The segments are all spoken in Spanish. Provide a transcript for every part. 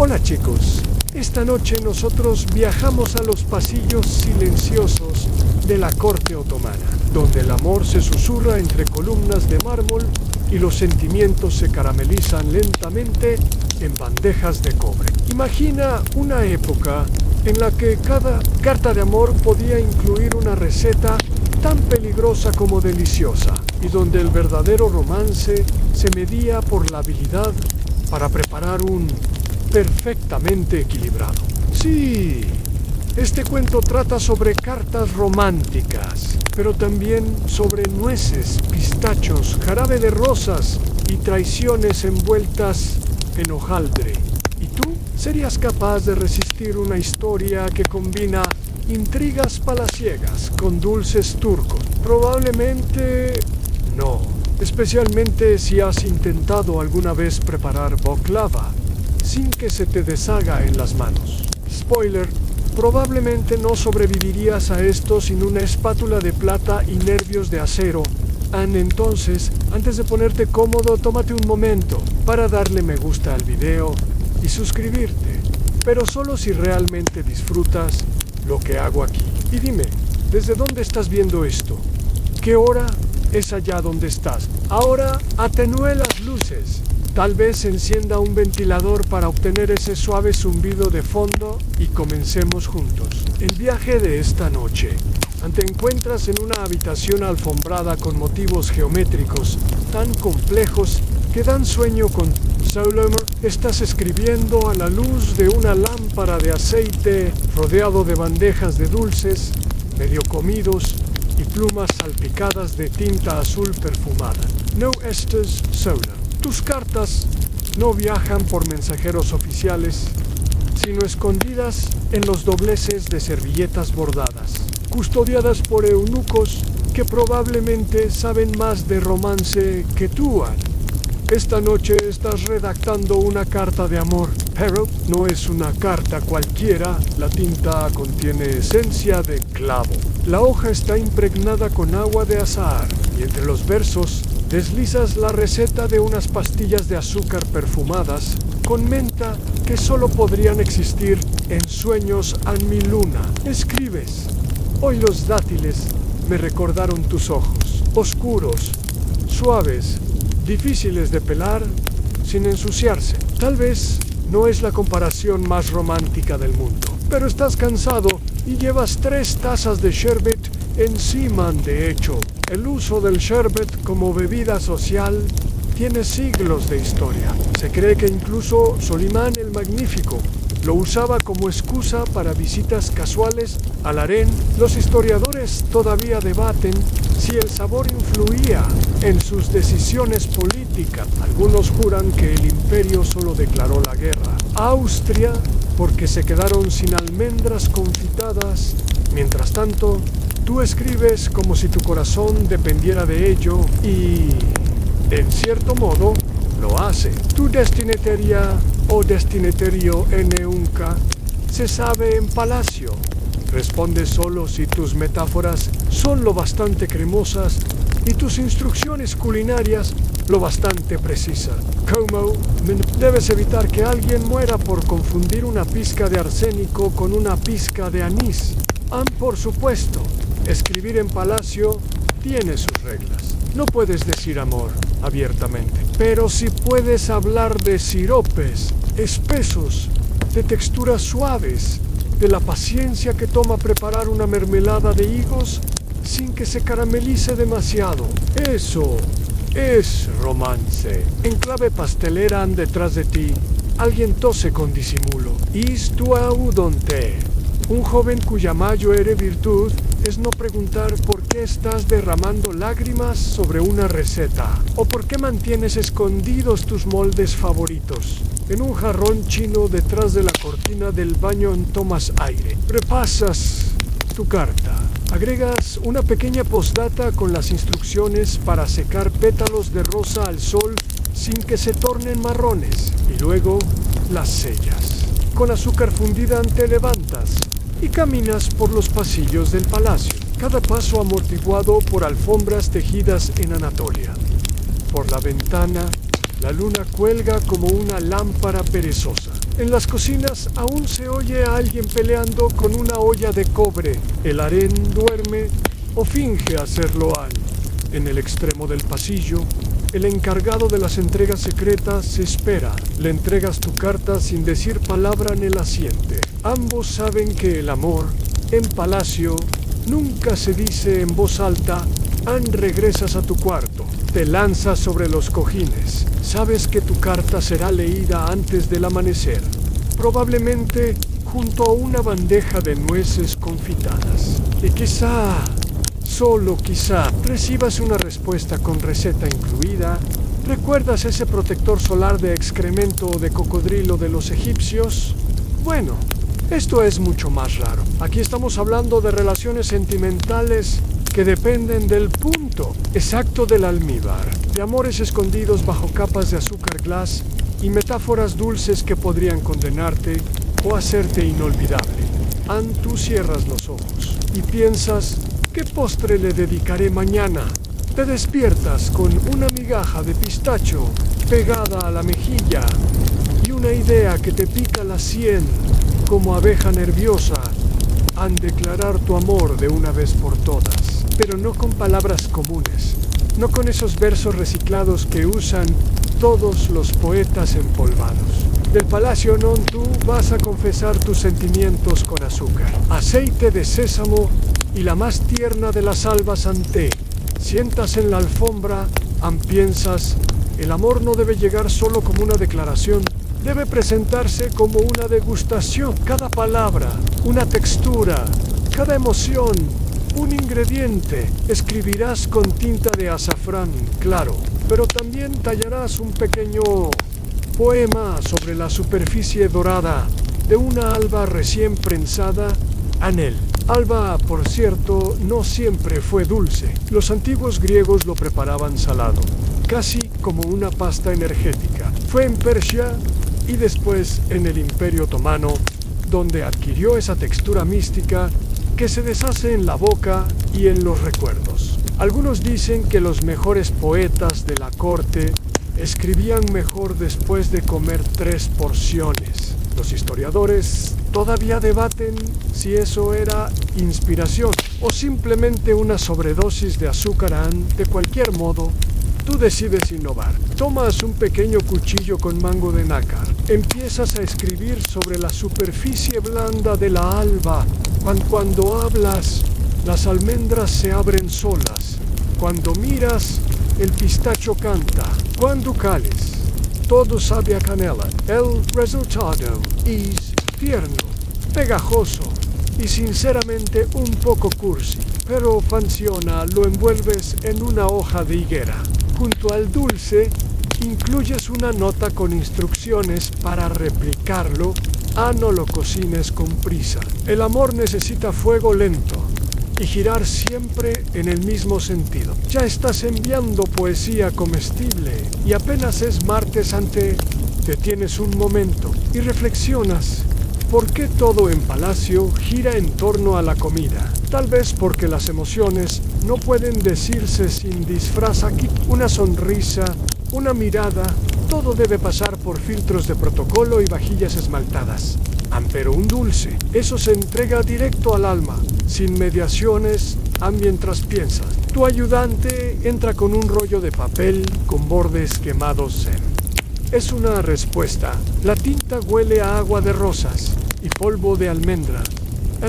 Hola chicos, esta noche nosotros viajamos a los pasillos silenciosos de la corte otomana, donde el amor se susurra entre columnas de mármol y los sentimientos se caramelizan lentamente en bandejas de cobre. Imagina una época en la que cada carta de amor podía incluir una receta tan peligrosa como deliciosa, y donde el verdadero romance se medía por la habilidad para preparar un perfectamente equilibrado. Sí, este cuento trata sobre cartas románticas, pero también sobre nueces, pistachos, jarabe de rosas y traiciones envueltas en hojaldre. ¿Y tú? ¿Serías capaz de resistir una historia que combina intrigas palaciegas con dulces turcos? Probablemente no, especialmente si has intentado alguna vez preparar baklava sin que se te deshaga en las manos. Spoiler, probablemente no sobrevivirías a esto sin una espátula de plata y nervios de acero. Entonces, antes de ponerte cómodo, tómate un momento para darle me gusta al video y suscribirte, pero solo si realmente disfrutas lo que hago aquí. Y dime, ¿desde dónde estás viendo esto? ¿Qué hora es allá donde estás? Ahora atenúe las luces. Tal vez encienda un ventilador para obtener ese suave zumbido de fondo y comencemos juntos. El viaje de esta noche. Te encuentras en una habitación alfombrada con motivos geométricos tan complejos que dan sueño con Solomon. Estás escribiendo a la luz de una lámpara de aceite, rodeado de bandejas de dulces, medio comidos y plumas salpicadas de tinta azul perfumada. No estás sola. Tus cartas no viajan por mensajeros oficiales, sino escondidas en los dobleces de servilletas bordadas, custodiadas por eunucos que probablemente saben más de romance que tú, Anne. Esta noche estás redactando una carta de amor, pero no es una carta cualquiera. La tinta contiene esencia de clavo. La hoja está impregnada con agua de azahar y entre los versos deslizas la receta de unas pastillas de azúcar perfumadas con menta que solo podrían existir en sueños anmiluna. Escribes: hoy los dátiles me recordaron tus ojos, oscuros, suaves, difíciles de pelar, sin ensuciarse. Tal vez no es la comparación más romántica del mundo, pero estás cansado y llevas 3 tazas de sherbet encima. De hecho, el uso del sherbet como bebida social tiene siglos de historia. Se cree que incluso Solimán el Magnífico lo usaba como excusa para visitas casuales al harén. Los historiadores todavía debaten si el sabor influía en sus decisiones políticas. Algunos juran que el imperio solo declaró la guerra a Austria porque se quedaron sin almendras confitadas. Mientras tanto, tú escribes como si tu corazón dependiera de ello y, en cierto modo, lo hace. Tu destineteria o destinatario nunca se sabe en palacio. Responde solo si tus metáforas son lo bastante cremosas y tus instrucciones culinarias lo bastante precisas. Como debes evitar que alguien muera por confundir una pizca de arsénico con una pizca de anís. Por supuesto, escribir en palacio tiene sus reglas. No puedes decir amor abiertamente, pero sí puedes hablar de siropes espesos, de texturas suaves, de la paciencia que toma preparar una mermelada de higos sin que se caramelice demasiado. Eso es romance. En clave pastelera detrás de ti, alguien tose con disimulo. Istua udonte. Un joven cuya mayor virtud es no preguntar por qué estás derramando lágrimas sobre una receta o por qué mantienes escondidos tus moldes favoritos en un jarrón chino detrás de la cortina del baño. Tomas aire. Repasas tu carta. Agregas una pequeña postdata con las instrucciones para secar pétalos de rosa al sol sin que se tornen marrones. Y luego las sellas. Con azúcar fundida te levantas y caminas por los pasillos del palacio, cada paso amortiguado por alfombras tejidas en Anatolia. Por la ventana, la luna cuelga como una lámpara perezosa. En las cocinas aún se oye a alguien peleando con una olla de cobre. El harén duerme o finge hacerlo al. En el extremo del pasillo, el encargado de las entregas secretas se espera. Le entregas tu carta sin decir palabra en el asiente. Ambos saben que el amor, en palacio, nunca se dice en voz alta. Regresas a tu cuarto. Te lanzas sobre los cojines. Sabes que tu carta será leída antes del amanecer. Probablemente junto a una bandeja de nueces confitadas. Y quizá, solo quizá, recibas una respuesta con receta incluida. ¿Recuerdas ese protector solar de excremento de cocodrilo de los egipcios? Bueno, esto es mucho más raro. Aquí estamos hablando de relaciones sentimentales que dependen del punto exacto del almíbar, de amores escondidos bajo capas de azúcar glass y metáforas dulces que podrían condenarte o hacerte inolvidable. Tú cierras los ojos y piensas, ¿qué postre le dedicaré mañana? Te despiertas con una migaja de pistacho pegada a la mejilla y una idea que te pica la sien como abeja nerviosa. Declarar tu amor de una vez por todas, pero no con palabras comunes, no con esos versos reciclados que usan todos los poetas empolvados. Del Palacio Non tú vas a confesar tus sentimientos con azúcar, aceite de sésamo y la más tierna de las albas ante. Sientas en la alfombra, piensas, el amor no debe llegar solo como una declaración, debe presentarse como una degustación. Cada palabra, una textura, cada emoción, un ingrediente. Escribirás con tinta de azafrán, claro, pero también tallarás un pequeño poema sobre la superficie dorada de una alba recién prensada. Anel. Alba, por cierto, no siempre fue dulce. Los antiguos griegos lo preparaban salado, casi como una pasta energética. Fue en Persia y después en el Imperio Otomano donde adquirió esa textura mística que se deshace en la boca y en los recuerdos. Algunos dicen que los mejores poetas de la corte escribían mejor después de comer 3 porciones. Los historiadores todavía debaten si eso era inspiración o simplemente una sobredosis de azúcar. De cualquier modo, tú decides innovar. Tomas un pequeño cuchillo con mango de nácar. Empiezas a escribir sobre la superficie blanda de la alba. Cuando hablas, las almendras se abren solas. Cuando miras, el pistacho canta. Cuando cales, todo sabe a canela. El resultado es tierno, pegajoso y sinceramente un poco cursi. Pero funciona, lo envuelves en una hoja de higuera. Junto al dulce, incluyes una nota con instrucciones para replicarlo. No lo cocines con prisa. El amor necesita fuego lento y girar siempre en el mismo sentido. Ya estás enviando poesía comestible y apenas es martes ante. Detienes un momento y reflexionas. ¿Por qué todo en Palacio gira en torno a la comida? Tal vez porque las emociones no pueden decirse sin disfraz aquí. Una sonrisa, una mirada, todo debe pasar por filtros de protocolo y vajillas esmaltadas. Pero un dulce, eso se entrega directo al alma, sin mediaciones. Mientras piensas, tu ayudante entra con un rollo de papel con bordes quemados. Es una respuesta. La tinta huele a agua de rosas y polvo de almendra.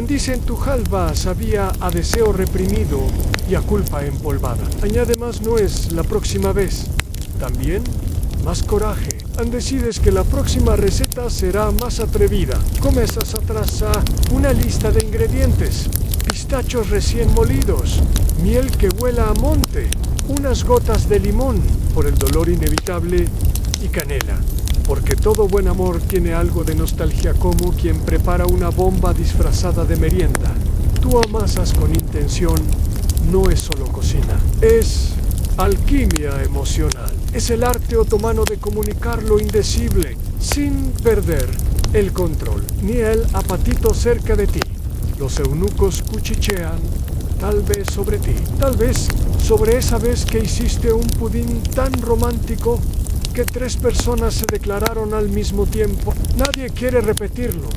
Dicen tu jalba sabía a deseo reprimido y a culpa empolvada. Añade más nuez la próxima vez. También más coraje. Decides que la próxima receta será más atrevida. Comienzas a trazar una lista de ingredientes. Pistachos recién molidos, miel que huela a monte, unas gotas de limón por el dolor inevitable y canela. Porque todo buen amor tiene algo de nostalgia, como quien prepara una bomba disfrazada de merienda. Tú amasas con intención, no es solo cocina, es alquimia emocional. Es el arte otomano de comunicar lo indecible sin perder el control, ni el apetito cerca de ti. Los eunucos cuchichean, tal vez sobre ti, tal vez sobre esa vez que hiciste un pudín tan romántico que 3 personas se declararon al mismo tiempo. Nadie quiere repetirlo.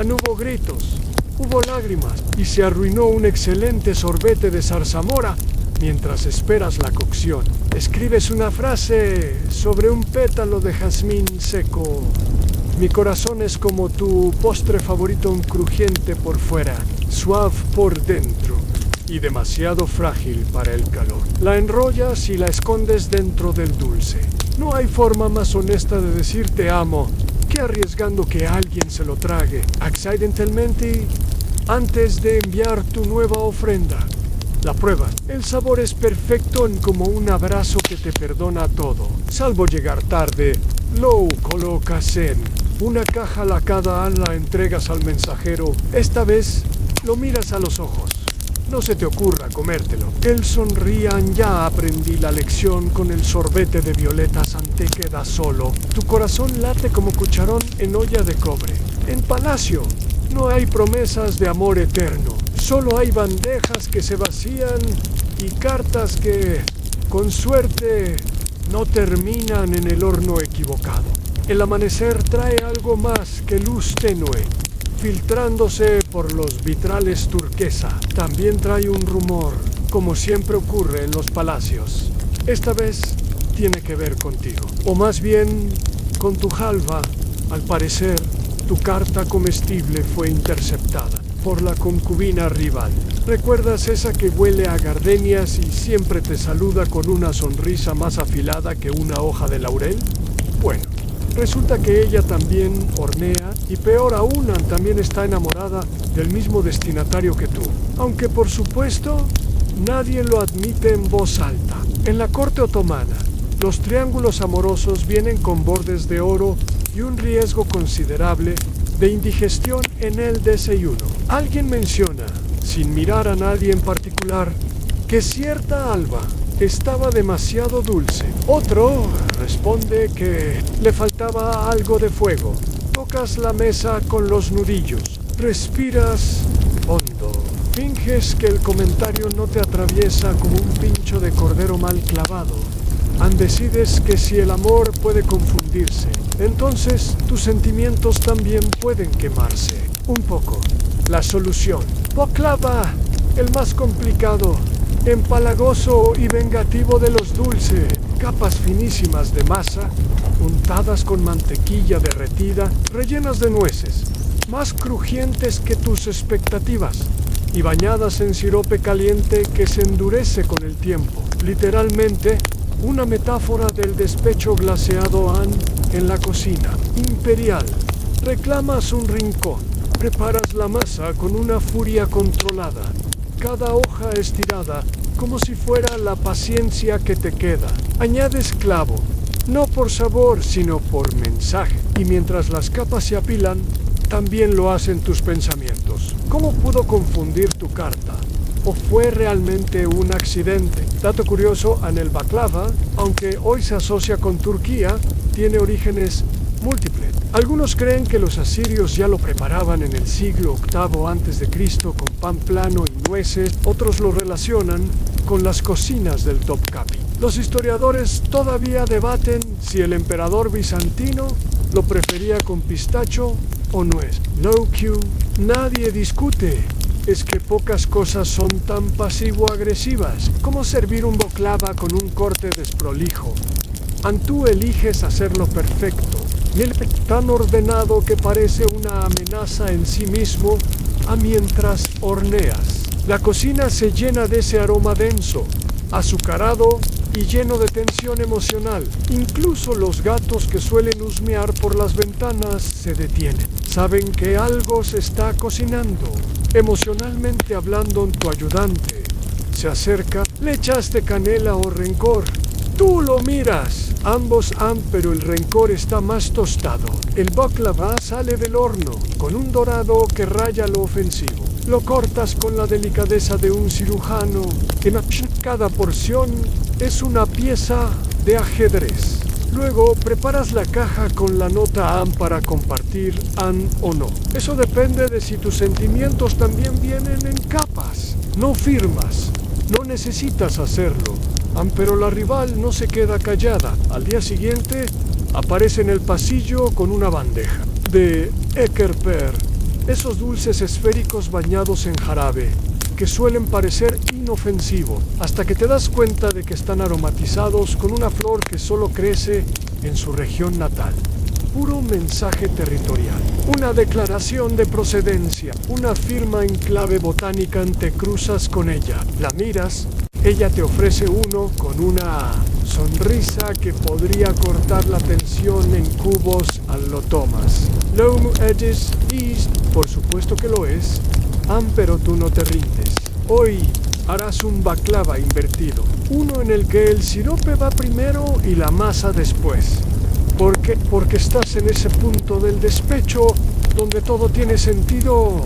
Hubo gritos, hubo lágrimas y se arruinó un excelente sorbete de zarzamora mientras esperas la cocción. Escribes una frase sobre un pétalo de jazmín seco. Mi corazón es como tu postre favorito, un crujiente por fuera, suave por dentro y demasiado frágil para el calor. La enrollas y la escondes dentro del dulce. No hay forma más honesta de decir te amo que arriesgando que alguien se lo trague accidentalmente antes de enviar tu nueva ofrenda. La prueba. El sabor es perfecto como un abrazo que te perdona todo, salvo llegar tarde. Lo colocas en una caja lacada, la entregas al mensajero. Esta vez lo miras a los ojos. No se te ocurra comértelo. Él sonría. Ya aprendí la lección con el sorbete de violetas. Ante queda solo. Tu corazón late como cucharón en olla de cobre. En palacio no hay promesas de amor eterno. Solo hay bandejas que se vacían y cartas que, con suerte, no terminan en el horno equivocado. El amanecer trae algo más que luz tenue, filtrándose por los vitrales turquesa. También trae un rumor, como siempre ocurre en los palacios. Esta vez tiene que ver contigo, o más bien con tu jalva. Al parecer, tu carta comestible fue interceptada por la concubina rival. ¿Recuerdas esa que huele a gardenias y siempre te saluda con una sonrisa más afilada que una hoja de laurel? Bueno, resulta que ella también hornea y peor aún, también está enamorada del mismo destinatario que tú. Aunque por supuesto, nadie lo admite en voz alta. En la corte otomana, los triángulos amorosos vienen con bordes de oro y un riesgo considerable de indigestión en el desayuno. Alguien menciona, sin mirar a nadie en particular, que cierta alba estaba demasiado dulce. Otro responde que le faltaba algo de fuego. Tocas la mesa con los nudillos. Respiras hondo. Finges que el comentario no te atraviesa como un pincho de cordero mal clavado. Decides que si el amor puede confundirse, entonces tus sentimientos también pueden quemarse. Un poco. La solución. Baklava, el más complicado, empalagoso y vengativo de los dulces. Capas finísimas de masa, untadas con mantequilla derretida, rellenas de nueces, más crujientes que tus expectativas, y bañadas en sirope caliente que se endurece con el tiempo. Literalmente, una metáfora del despecho glaseado en la cocina. Imperial. Reclamas un rincón. Preparas la masa con una furia controlada. Cada hoja estirada como si fuera la paciencia que te queda. Añades clavo. No por sabor, sino por mensaje. Y mientras las capas se apilan, también lo hacen tus pensamientos. ¿Cómo pudo confundir tu carta? ¿O fue realmente un accidente? Dato curioso, el baklava, aunque hoy se asocia con Turquía, tiene orígenes múltiples. Algunos creen que los asirios ya lo preparaban en el siglo VIII a.C. con pan plano y nueces. Otros lo relacionan con las cocinas del Topkapi. Los historiadores todavía debaten si el emperador bizantino lo prefería con pistacho o nuez. Low Q, nadie discute. Es que pocas cosas son tan pasivo-agresivas como servir un baklava con un corte desprolijo. Tú eliges hacerlo perfecto, y él tan ordenado que parece una amenaza en sí mismo mientras horneas. La cocina se llena de ese aroma denso, azucarado y lleno de tensión emocional. Incluso los gatos que suelen husmear por las ventanas se detienen. Saben que algo se está cocinando. Emocionalmente hablando, tu ayudante se acerca. ¿Le echaste canela o rencor? Tú lo miras. Ambos pero el rencor está más tostado. El baklava sale del horno con un dorado que raya lo ofensivo. Lo cortas con la delicadeza de un cirujano. Cada porción es una pieza de ajedrez. Luego preparas la caja con la nota para compartir o no. Eso depende de si tus sentimientos también vienen en capas. No firmas, no necesitas hacerlo. Pero la rival no se queda callada. Al día siguiente, aparece en el pasillo con una bandeja de Eckerper, esos dulces esféricos bañados en jarabe, que suelen parecer inofensivos, hasta que te das cuenta de que están aromatizados con una flor que solo crece en su región natal. Puro mensaje territorial, una declaración de procedencia, una firma en clave botánica. Te cruzas con ella, la miras, ella te ofrece uno con una sonrisa que podría cortar la tensión en cubos al lo tomas. Loam Edges East, por supuesto que lo es. Pero tú no te rindes. Hoy harás un baklava invertido, uno en el que el sirope va primero y la masa después. Porque estás en ese punto del despecho donde todo tiene sentido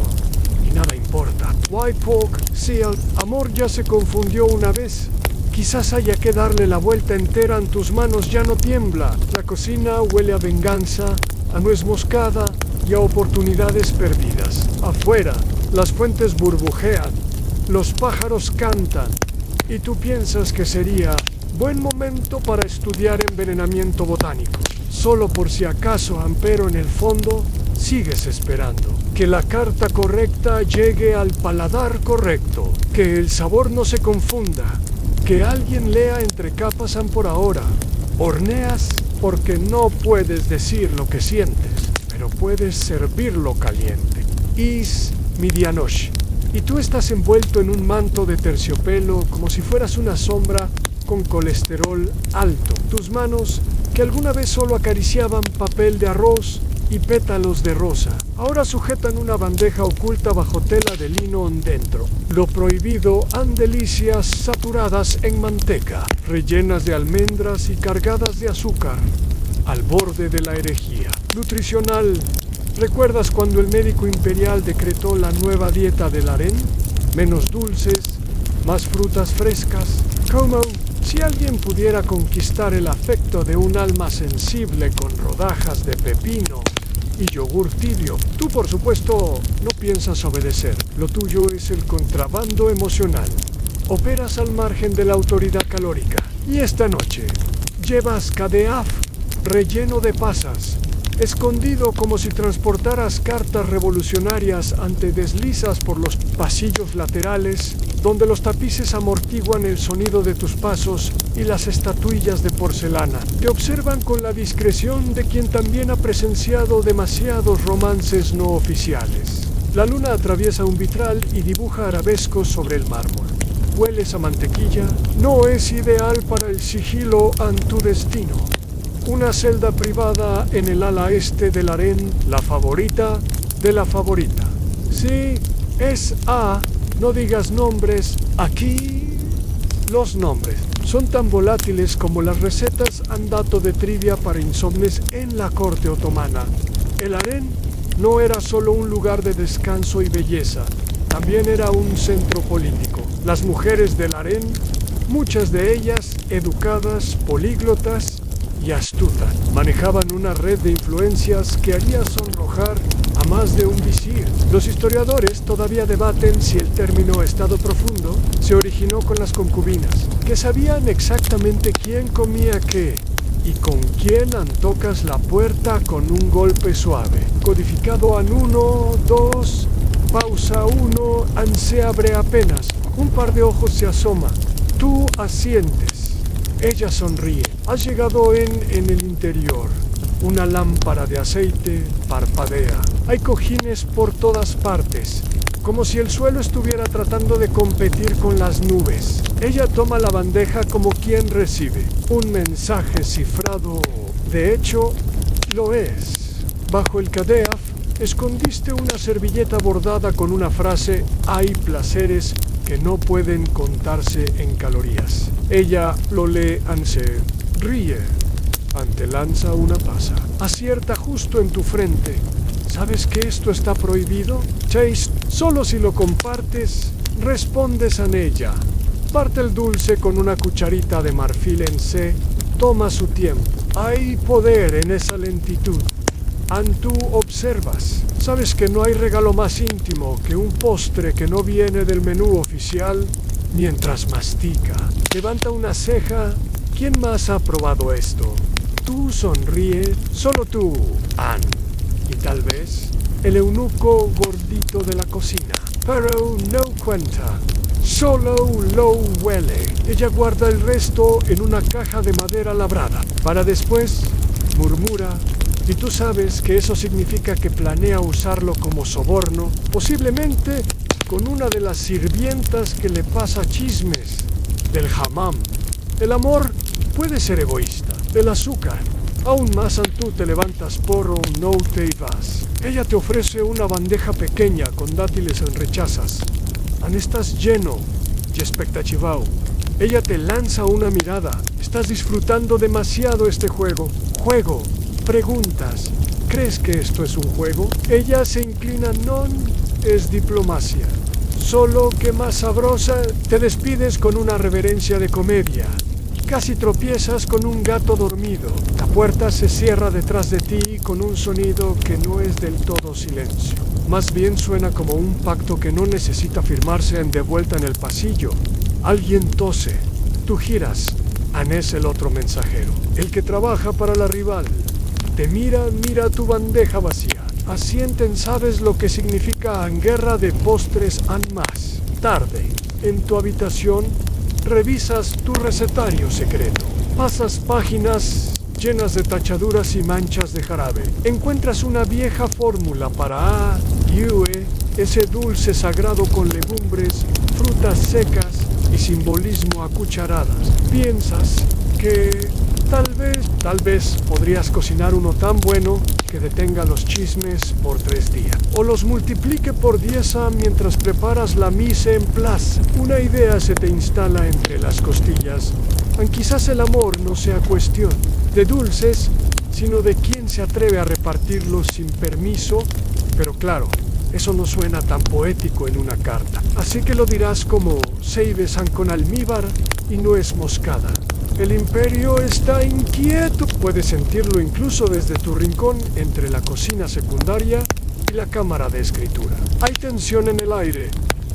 y nada importa. White Pork, Seal, amor ya se confundió una vez. Quizás haya que darle la vuelta entera. En tus manos ya no tiembla. La cocina huele a venganza, a nuez moscada y a oportunidades perdidas. Afuera, las fuentes burbujean, los pájaros cantan, y tú piensas que sería buen momento para estudiar envenenamiento botánico. Solo por si acaso, pero en el fondo, sigues esperando que la carta correcta llegue al paladar correcto, que el sabor no se confunda, que alguien lea entre capas. Por ahora, horneas porque no puedes decir lo que sientes, pero puedes servirlo caliente. Is Midianosh. Y tú estás envuelto en un manto de terciopelo como si fueras una sombra con colesterol alto. Tus manos, que alguna vez solo acariciaban papel de arroz y pétalos de rosa, ahora sujetan una bandeja oculta bajo tela de lino dentro. Lo prohibido han delicias saturadas en manteca, rellenas de almendras y cargadas de azúcar, al borde de la herejía. Nutricional. ¿Recuerdas cuando el médico imperial decretó la nueva dieta del harén? Menos dulces, más frutas frescas. Como si alguien pudiera conquistar el afecto de un alma sensible con rodajas de pepino y yogur tibio. Tú, por supuesto, no piensas obedecer. Lo tuyo es el contrabando emocional. Operas al margen de la autoridad calórica. Y esta noche llevas cadeaf relleno de pasas, escondido como si transportaras cartas revolucionarias. Ante deslizas por los pasillos laterales, donde los tapices amortiguan el sonido de tus pasos y las estatuillas de porcelana te observan con la discreción de quien también ha presenciado demasiados romances no oficiales. La luna atraviesa un vitral y dibuja arabescos sobre el mármol. Hueles a mantequilla. No es ideal para el sigilo ante tu destino. Una celda privada en el ala este del harén, la favorita de la favorita. Sí, es A. No digas nombres. Aquí los nombres son tan volátiles como las recetas han dato de trivia para insomnes en la corte otomana. El harén no era solo un lugar de descanso y belleza, también era un centro político. Las mujeres del harén, muchas de ellas educadas, políglotas y astutas, manejaban una red de influencias que haría sonrojar a más de un visir. Los historiadores todavía debaten si el término estado profundo se originó con las concubinas, que sabían exactamente quién comía qué y con quién tocas la puerta con un golpe suave. Codificado en 1, 2, pausa 1, se abre apenas. Un par de ojos se asoma. Tú asientes. Ella sonríe. Has llegado en el interior. Una lámpara de aceite parpadea. Hay cojines por todas partes, como si el suelo estuviera tratando de competir con las nubes. Ella toma la bandeja como quien recibe un mensaje cifrado. De hecho, lo es. Bajo el cadeaf, escondiste una servilleta bordada con una frase: hay placeres que no pueden contarse en calorías. Ella lo lee y se ríe. Te lanza una pasa. Acierta justo en tu frente. ¿Sabes que esto está prohibido? Chase, solo si lo compartes, respondes a ella. Parte el dulce con una cucharita de marfil en C. Toma su tiempo. Hay poder en esa lentitud. Tú observas. Sabes que no hay regalo más íntimo que un postre que no viene del menú oficial mientras mastica. Levanta una ceja. ¿Quién más ha probado esto? Tú sonríe, solo tú, Anne. Y tal vez el eunuco gordito de la cocina. Pero no cuenta. Solo lo huele. Ella guarda el resto en una caja de madera labrada. Para después, murmura. Y tú sabes que eso significa que planea usarlo como soborno, posiblemente con una de las sirvientas que le pasa chismes del hammam. El amor puede ser egoísta. El azúcar. Aún más tú te levantas porro, no te vas. Ella te ofrece una bandeja pequeña con dátiles en rechazas. Estás lleno y expectativado. Ella te lanza una mirada. Estás disfrutando demasiado este juego. Juego. Preguntas. ¿Crees que esto es un juego? Ella se inclina. No es diplomacia. Solo que más sabrosa. Te despides con una reverencia de comedia. Casi tropiezas con un gato dormido. La puerta se cierra detrás de ti con un sonido que no es del todo silencio. Más bien suena como un pacto que no necesita firmarse de vuelta en el pasillo. Alguien tose. Tú giras. Anne es el otro mensajero. El que trabaja para la rival. Te mira tu bandeja vacía. Asienten, sabes lo que significa guerra de postres más. Tarde. En tu habitación. Revisas tu recetario secreto. Pasas páginas llenas de tachaduras y manchas de jarabe. Encuentras una vieja fórmula para Yue, ese dulce sagrado con legumbres, frutas secas y simbolismo a cucharadas. Piensas que tal vez podrías cocinar uno tan bueno que detenga los chismes por 3 días. O los multiplique por 10 mientras preparas la mise en place. Una idea se te instala entre las costillas. Quizás el amor no sea cuestión de dulces, sino de quién se atreve a repartirlos sin permiso. Pero claro, eso no suena tan poético en una carta. Así que lo dirás como Seibesan con almíbar y nuez moscada. El imperio está inquieto. Puedes sentirlo incluso desde tu rincón entre la cocina secundaria y la cámara de escritura. Hay tensión en el aire,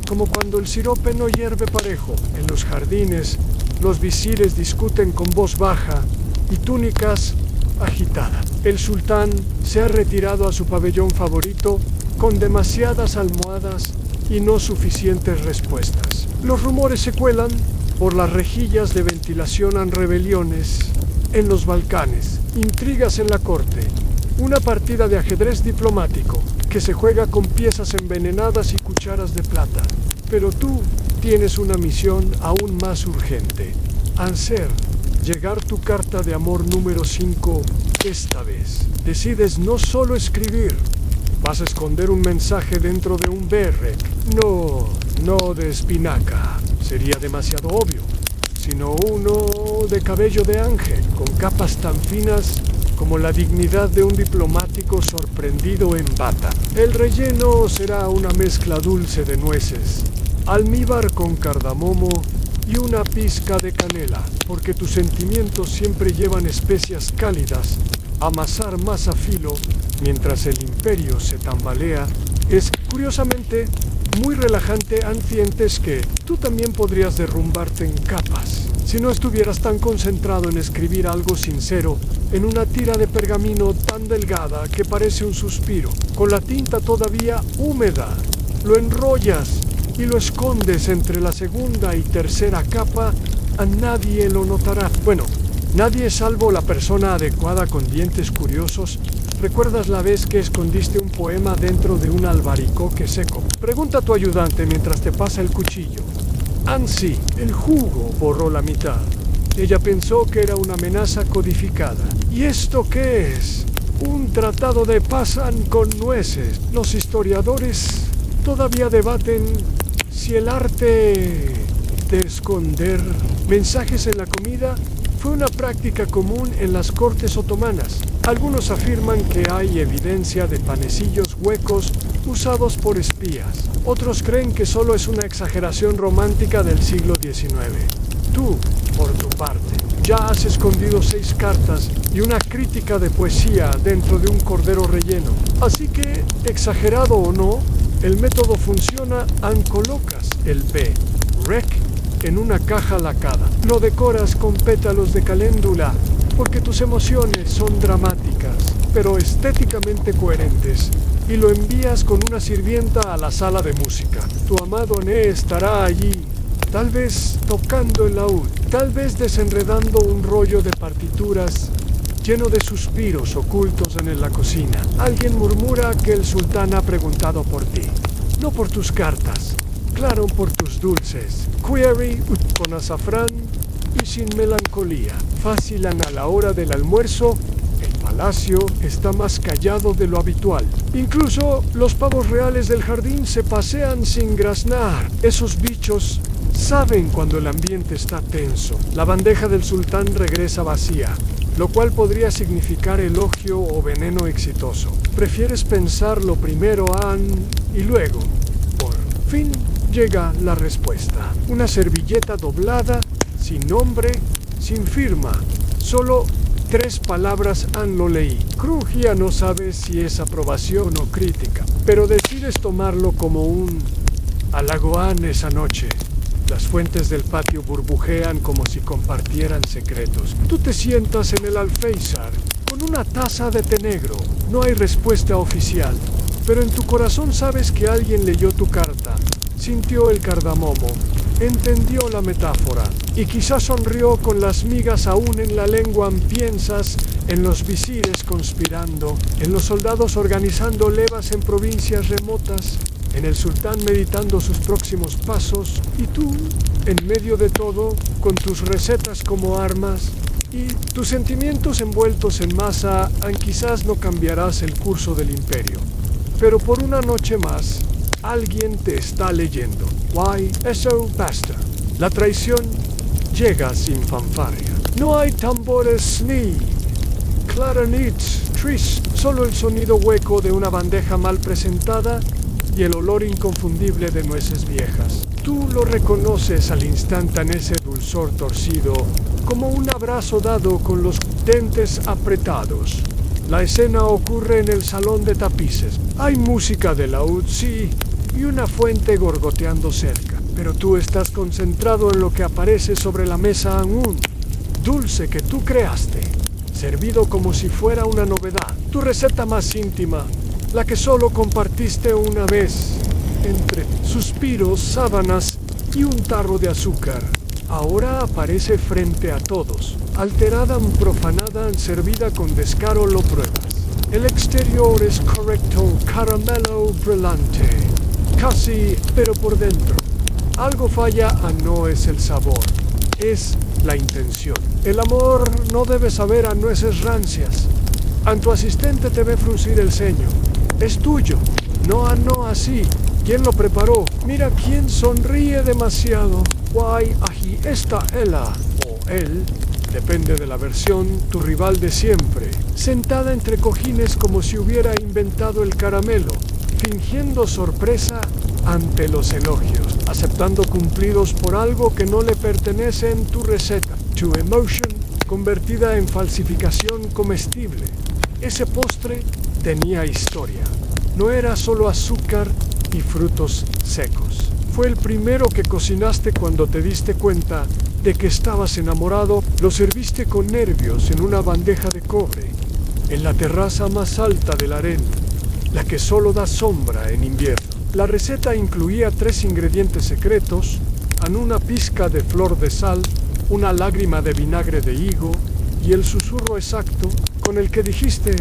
como cuando el sirope no hierve parejo. En los jardines, los visires discuten con voz baja y túnicas agitadas. El sultán se ha retirado a su pabellón favorito con demasiadas almohadas y no suficientes respuestas. Los rumores se cuelan por las rejillas de ventilación a rebeliones en los Balcanes, intrigas en la corte, una partida de ajedrez diplomático que se juega con piezas envenenadas y cucharas de plata. Pero tú tienes una misión aún más urgente. Hacer llegar tu carta de amor número 5 esta vez. Decides no solo escribir, vas a esconder un mensaje dentro de un berrek. No de espinaca. Sería demasiado obvio, sino uno de cabello de ángel, con capas tan finas como la dignidad de un diplomático sorprendido en bata. El relleno será una mezcla dulce de nueces, almíbar con cardamomo y una pizca de canela, porque tus sentimientos siempre llevan especias cálidas. Amasar más a filo mientras el imperio se tambalea es, curiosamente, muy relajante. Sientes que tú también podrías derrumbarte en capas si no estuvieras tan concentrado en escribir algo sincero en una tira de pergamino tan delgada que parece un suspiro, con la tinta todavía húmeda. Lo enrollas y lo escondes entre la segunda y tercera capa. A nadie lo notará. Bueno, nadie salvo la persona adecuada con dientes curiosos. ¿Recuerdas la vez que escondiste un poema dentro de un albaricoque seco? Pregunta a tu ayudante mientras te pasa el cuchillo. Ansi, el jugo borró la mitad. Ella pensó que era una amenaza codificada. ¿Y esto qué es? Un tratado de pasan con nueces. Los historiadores todavía debaten si el arte de esconder mensajes en la comida fue una práctica común en las cortes otomanas. Algunos afirman que hay evidencia de panecillos huecos usados por espías. Otros creen que solo es una exageración romántica del siglo XIX. Tú, por tu parte, ya has escondido 6 cartas y una crítica de poesía dentro de un cordero relleno. Así que, exagerado o no, el método funciona. Colocas el B, rec, en una caja lacada. Lo decoras con pétalos de caléndula porque tus emociones son dramáticas, pero estéticamente coherentes, y lo envías con una sirvienta a la sala de música. Tu amado Né estará allí, tal vez tocando el laúd, tal vez desenredando un rollo de partituras lleno de suspiros ocultos en la cocina. Alguien murmura que el sultán ha preguntado por ti, no por tus cartas, claro, por tus dulces. Query con azafrán y sin melancolía. Vacilan a la hora del almuerzo. El palacio está más callado de lo habitual. Incluso los pavos reales del jardín se pasean sin graznar. Esos bichos saben cuando el ambiente está tenso. La bandeja del sultán regresa vacía, lo cual podría significar elogio o veneno exitoso. Prefieres pensarlo primero, y luego, por fin, llega la respuesta. Una servilleta doblada, sin nombre, sin firma. Solo 3 palabras lo leí. Crugia no sabe si es aprobación o crítica, pero decides tomarlo como un halago. Esa noche. Las fuentes del patio burbujean como si compartieran secretos. Tú te sientas en el alféizar con una taza de té negro. No hay respuesta oficial, pero en tu corazón sabes que alguien leyó tu carta, sintió el cardamomo, entendió la metáfora y quizás sonrió con las migas aún en la lengua. Piensas en los visires conspirando, en los soldados organizando levas en provincias remotas, en el sultán meditando sus próximos pasos, y tú, en medio de todo, con tus recetas como armas y tus sentimientos envueltos en masa. Quizás no cambiarás el curso del imperio, pero por una noche más, alguien te está leyendo. Why, eso basta. La traición llega sin fanfarria. No hay tambores ni clarinets, tris, solo el sonido hueco de una bandeja mal presentada y el olor inconfundible de nueces viejas. Tú lo reconoces al instante en ese dulzor torcido, como un abrazo dado con los dientes apretados. La escena ocurre en el salón de tapices. Hay música de laúd, sí, y una fuente gorgoteando cerca, pero tú estás concentrado en lo que aparece sobre la mesa. Un dulce que tú creaste, servido como si fuera una novedad. Tu receta más íntima, la que solo compartiste una vez, entre suspiros, sábanas y un tarro de azúcar. Ahora aparece frente a todos, alterada, profanada, servida con descaro. Lo pruebas. El exterior es correcto, caramelo brillante, casi, pero por dentro algo falla. No es el sabor, es la intención. El amor no debe saber a nueces rancias. Tu asistente te ve fruncir el ceño. Es tuyo. No así. ¿Quién lo preparó? Mira quién sonríe demasiado. Why, ahí está ella, o él, depende de la versión, tu rival de siempre, sentada entre cojines como si hubiera inventado el caramelo, fingiendo sorpresa ante los elogios, aceptando cumplidos por algo que no le pertenece en tu receta. To emotion, convertida en falsificación comestible. Ese postre tenía historia. No era solo azúcar y frutos secos. Fue el primero que cocinaste cuando te diste cuenta de que estabas enamorado. Lo serviste con nervios en una bandeja de cobre, en la terraza más alta del harén, la que solo da sombra en invierno. La receta incluía 3 ingredientes secretos: una pizca de flor de sal, una lágrima de vinagre de higo y el susurro exacto con el que dijiste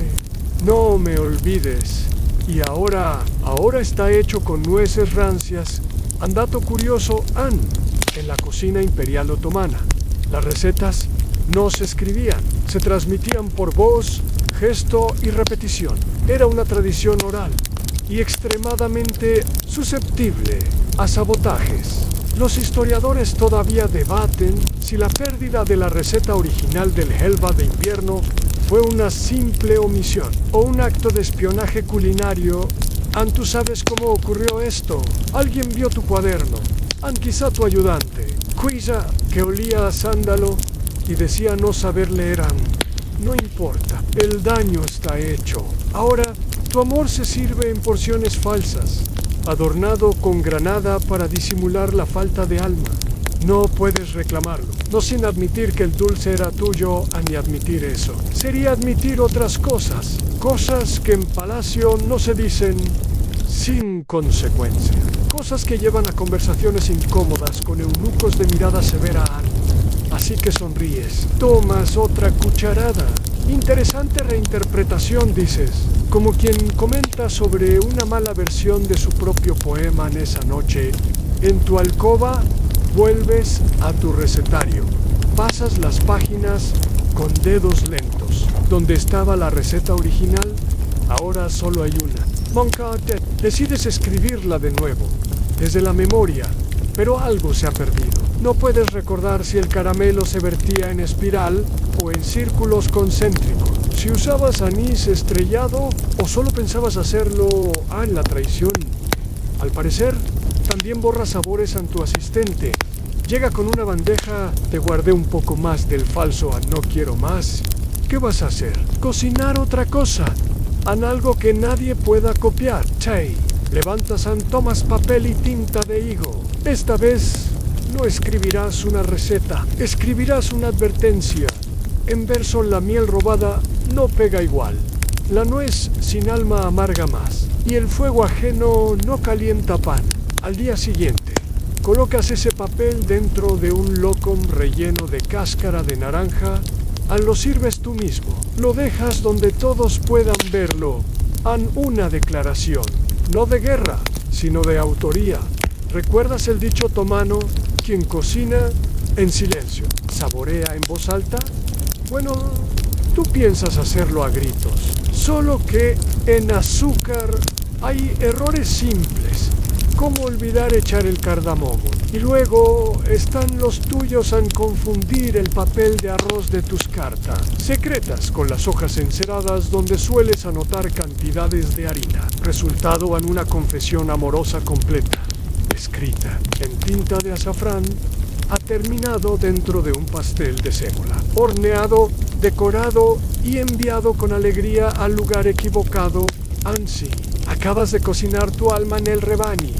no me olvides. Y ahora está hecho con nueces rancias. Dato curioso, en la cocina imperial otomana, las recetas no se escribían, se transmitían por voz, gesto y repetición. Era una tradición oral y extremadamente susceptible a sabotajes. Los historiadores todavía debaten si la pérdida de la receta original del Helva de invierno fue una simple omisión o un acto de espionaje culinario. ¿Tú sabes cómo ocurrió esto? Alguien vio tu cuaderno, quizá tu ayudante, Quizá, que olía a sándalo y decía no saber leer. No importa, el daño está hecho. Ahora, tu amor se sirve en porciones falsas, adornado con granada para disimular la falta de alma. No puedes reclamarlo, no sin admitir que el dulce era tuyo, ni admitir eso. Sería admitir otras cosas, cosas que en palacio no se dicen sin consecuencia. Cosas que llevan a conversaciones incómodas con eunucos de mirada severa. Así que sonríes, tomas otra cucharada. Interesante reinterpretación, dices, como quien comenta sobre una mala versión de su propio poema en esa noche. En tu alcoba, vuelves a tu recetario. Pasas las páginas con dedos lentos. Donde estaba la receta original, ahora solo hay una. Moncarte, decides escribirla de nuevo, desde la memoria, pero algo se ha perdido. No puedes recordar si el caramelo se vertía en espiral o en círculos concéntricos. Si usabas anís estrellado o solo pensabas hacerlo en la traición. Al parecer, también borras sabores a tu asistente. Llega con una bandeja, te guardé un poco más del falso a no quiero más. ¿Qué vas a hacer? Cocinar otra cosa. Algo que nadie pueda copiar. Che, levantas tomas papel y tinta de higo. Esta vez no escribirás una receta, escribirás una advertencia. En verso la miel robada no pega igual. La nuez sin alma amarga más. Y el fuego ajeno no calienta pan. Al día siguiente, colocas ese papel dentro de un locom relleno de cáscara de naranja. Lo sirves tú mismo. Lo dejas donde todos puedan verlo. Una declaración, no de guerra, sino de autoría. ¿Recuerdas el dicho otomano? Quien cocina en silencio, saborea en voz alta. Bueno, tú piensas hacerlo a gritos. Solo que en azúcar hay errores simples. ¿Cómo olvidar echar el cardamomo? Y luego están los tuyos en confundir el papel de arroz de tus cartas secretas con las hojas enceradas donde sueles anotar cantidades de harina. Resultado en una confesión amorosa completa, escrita en tinta de azafrán, ha terminado dentro de un pastel de sémola, horneado, decorado y enviado con alegría al lugar equivocado. Ansi, acabas de cocinar tu alma en el rebani.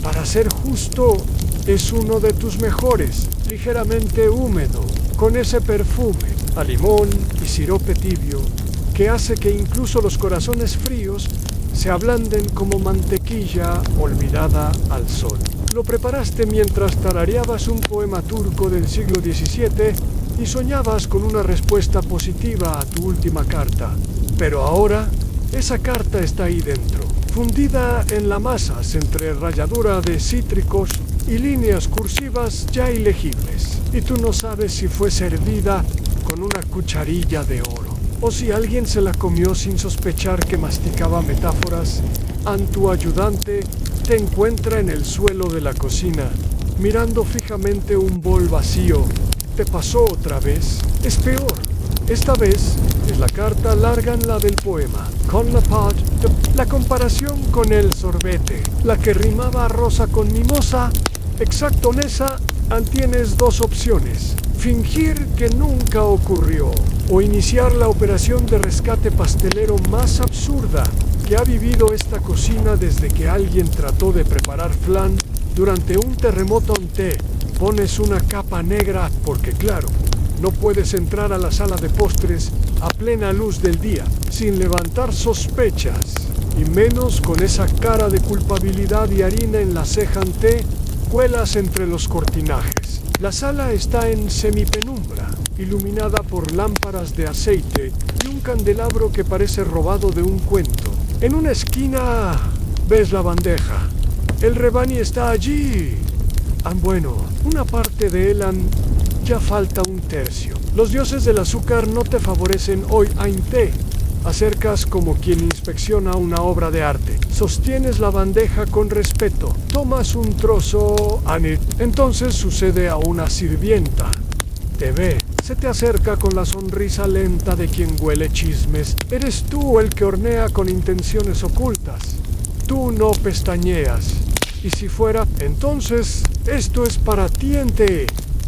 Para ser justo, es uno de tus mejores, ligeramente húmedo, con ese perfume a limón y sirope tibio, que hace que incluso los corazones fríos se ablanden como mantequilla olvidada al sol. Lo preparaste mientras tarareabas un poema turco del siglo XVII y soñabas con una respuesta positiva a tu última carta. Pero ahora, esa carta está ahí dentro, fundida en la masa entre ralladura de cítricos y líneas cursivas ya ilegibles. Y tú no sabes si fue servida con una cucharilla de oro, o si alguien se la comió sin sospechar que masticaba metáforas. Tu ayudante te encuentra en el suelo de la cocina, mirando fijamente un bol vacío. ¿Te pasó otra vez? Es peor. Esta vez es la carta larga en la del poema. Con la pot, la comparación con el sorbete, la que rimaba rosa con mimosa. Exacto, Nessa, tienes dos opciones. Fingir que nunca ocurrió o iniciar la operación de rescate pastelero más absurda que ha vivido esta cocina desde que alguien trató de preparar flan durante un terremoto en té. Pones una capa negra porque, claro, no puedes entrar a la sala de postres a plena luz del día sin levantar sospechas, y menos con esa cara de culpabilidad y harina en la ceja en té. Cuelas entre los cortinajes. La sala está en semipenumbra, iluminada por lámparas de aceite y un candelabro que parece robado de un cuento. En una esquina ves la bandeja. El rebani está allí. Bueno, una parte de él ya falta un tercio. Los dioses del azúcar no te favorecen hoy en té. Acercas como quien inspecciona una obra de arte. Sostienes la bandeja con respeto. Tomas un trozo, entonces sucede a una sirvienta. Te ve. Se te acerca con la sonrisa lenta de quien huele chismes. Eres tú el que hornea con intenciones ocultas. Tú no pestañeas. Y si fuera, entonces, esto es para ti en té.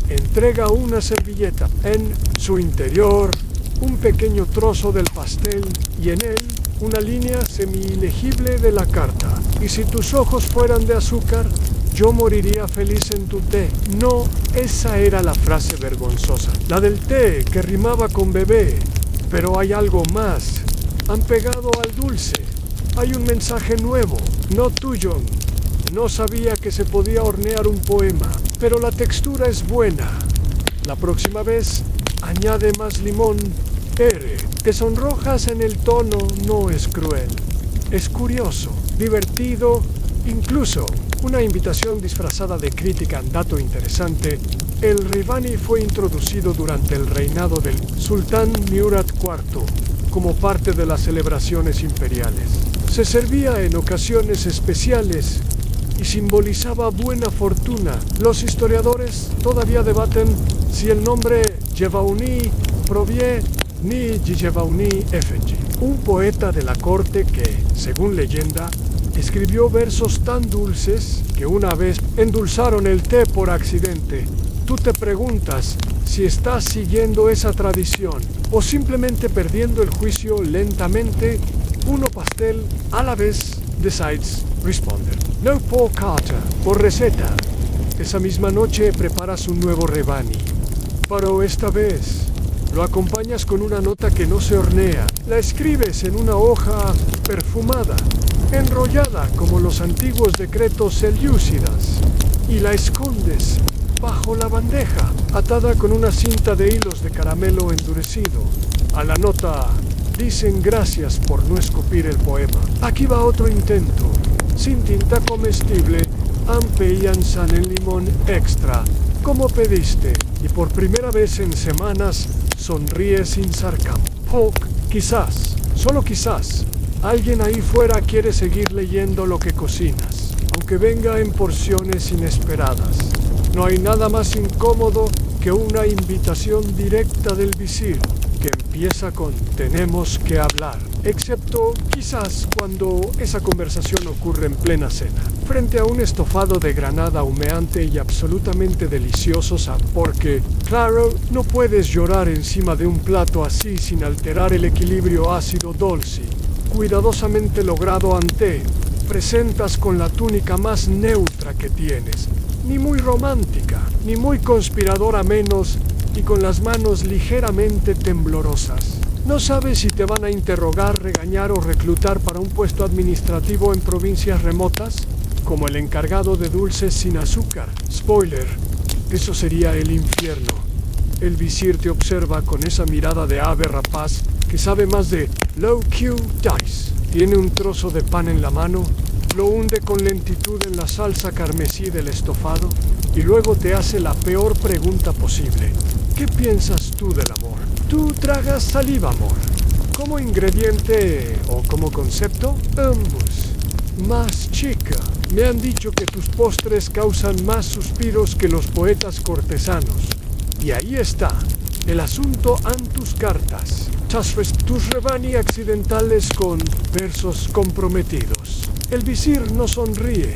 Entrega una servilleta. En su interior, un pequeño trozo del pastel y en él una línea semi-ilegible de la carta. Y si tus ojos fueran de azúcar, yo moriría feliz en tu té. No, esa era la frase vergonzosa. La del té, que rimaba con bebé. Pero hay algo más. Han pegado al dulce. Hay un mensaje nuevo, no tuyo. No sabía que se podía hornear un poema, pero la textura es buena. La próxima vez, añade más limón. Te sonrojas en el tono, no es cruel. Es curioso, divertido, incluso una invitación disfrazada de crítica. Dato interesante, el Revani fue introducido durante el reinado del sultán Murad IV como parte de las celebraciones imperiales. Se servía en ocasiones especiales y simbolizaba buena fortuna. Los historiadores todavía debaten si el nombre Yevauni proviene de Yevauni Efendi, un poeta de la corte que, según leyenda, escribió versos tan dulces que una vez endulzaron el té por accidente. Tú te preguntas si estás siguiendo esa tradición o simplemente perdiendo el juicio lentamente. Uno pastel a la vez, decides responder. No por carta, por receta. Esa misma noche preparas un nuevo Revani, pero esta vez lo acompañas con una nota que no se hornea. La escribes en una hoja perfumada, enrollada como los antiguos decretos selyúcidas, y la escondes bajo la bandeja, atada con una cinta de hilos de caramelo endurecido. A la nota dicen gracias por no escupir el poema. Aquí va otro intento. Sin tinta comestible, ampe y anzan en limón extra, como pediste, y por primera vez en semanas sonríe sin sarcasmo. Quizás, solo quizás, alguien ahí fuera quiere seguir leyendo lo que cocinas, aunque venga en porciones inesperadas. No hay nada más incómodo que una invitación directa del visir, que empieza con tenemos que hablar, excepto quizás cuando esa conversación ocurre en plena cena, frente a un estofado de granada humeante y absolutamente delicioso, porque, claro, no puedes llorar encima de un plato así sin alterar el equilibrio ácido-dulce, cuidadosamente logrado ante presentas con la túnica más neutra que tienes, ni muy romántica, ni muy conspiradora menos, y con las manos ligeramente temblorosas. No sabes si te van a interrogar, regañar o reclutar para un puesto administrativo en provincias remotas, como el encargado de dulces sin azúcar. Spoiler, eso sería el infierno. El visir te observa con esa mirada de ave rapaz que sabe más de low Q dice. Tiene un trozo de pan en la mano, lo hunde con lentitud en la salsa carmesí del estofado y luego te hace la peor pregunta posible. ¿Qué piensas tú del amor? ¿Tú tragas saliva, amor? ¿Como ingrediente o como concepto? Ambos. Más chica. Me han dicho que tus postres causan más suspiros que los poetas cortesanos. Y ahí está. El asunto en tus cartas. Tus Revani accidentales con versos comprometidos. El visir no sonríe,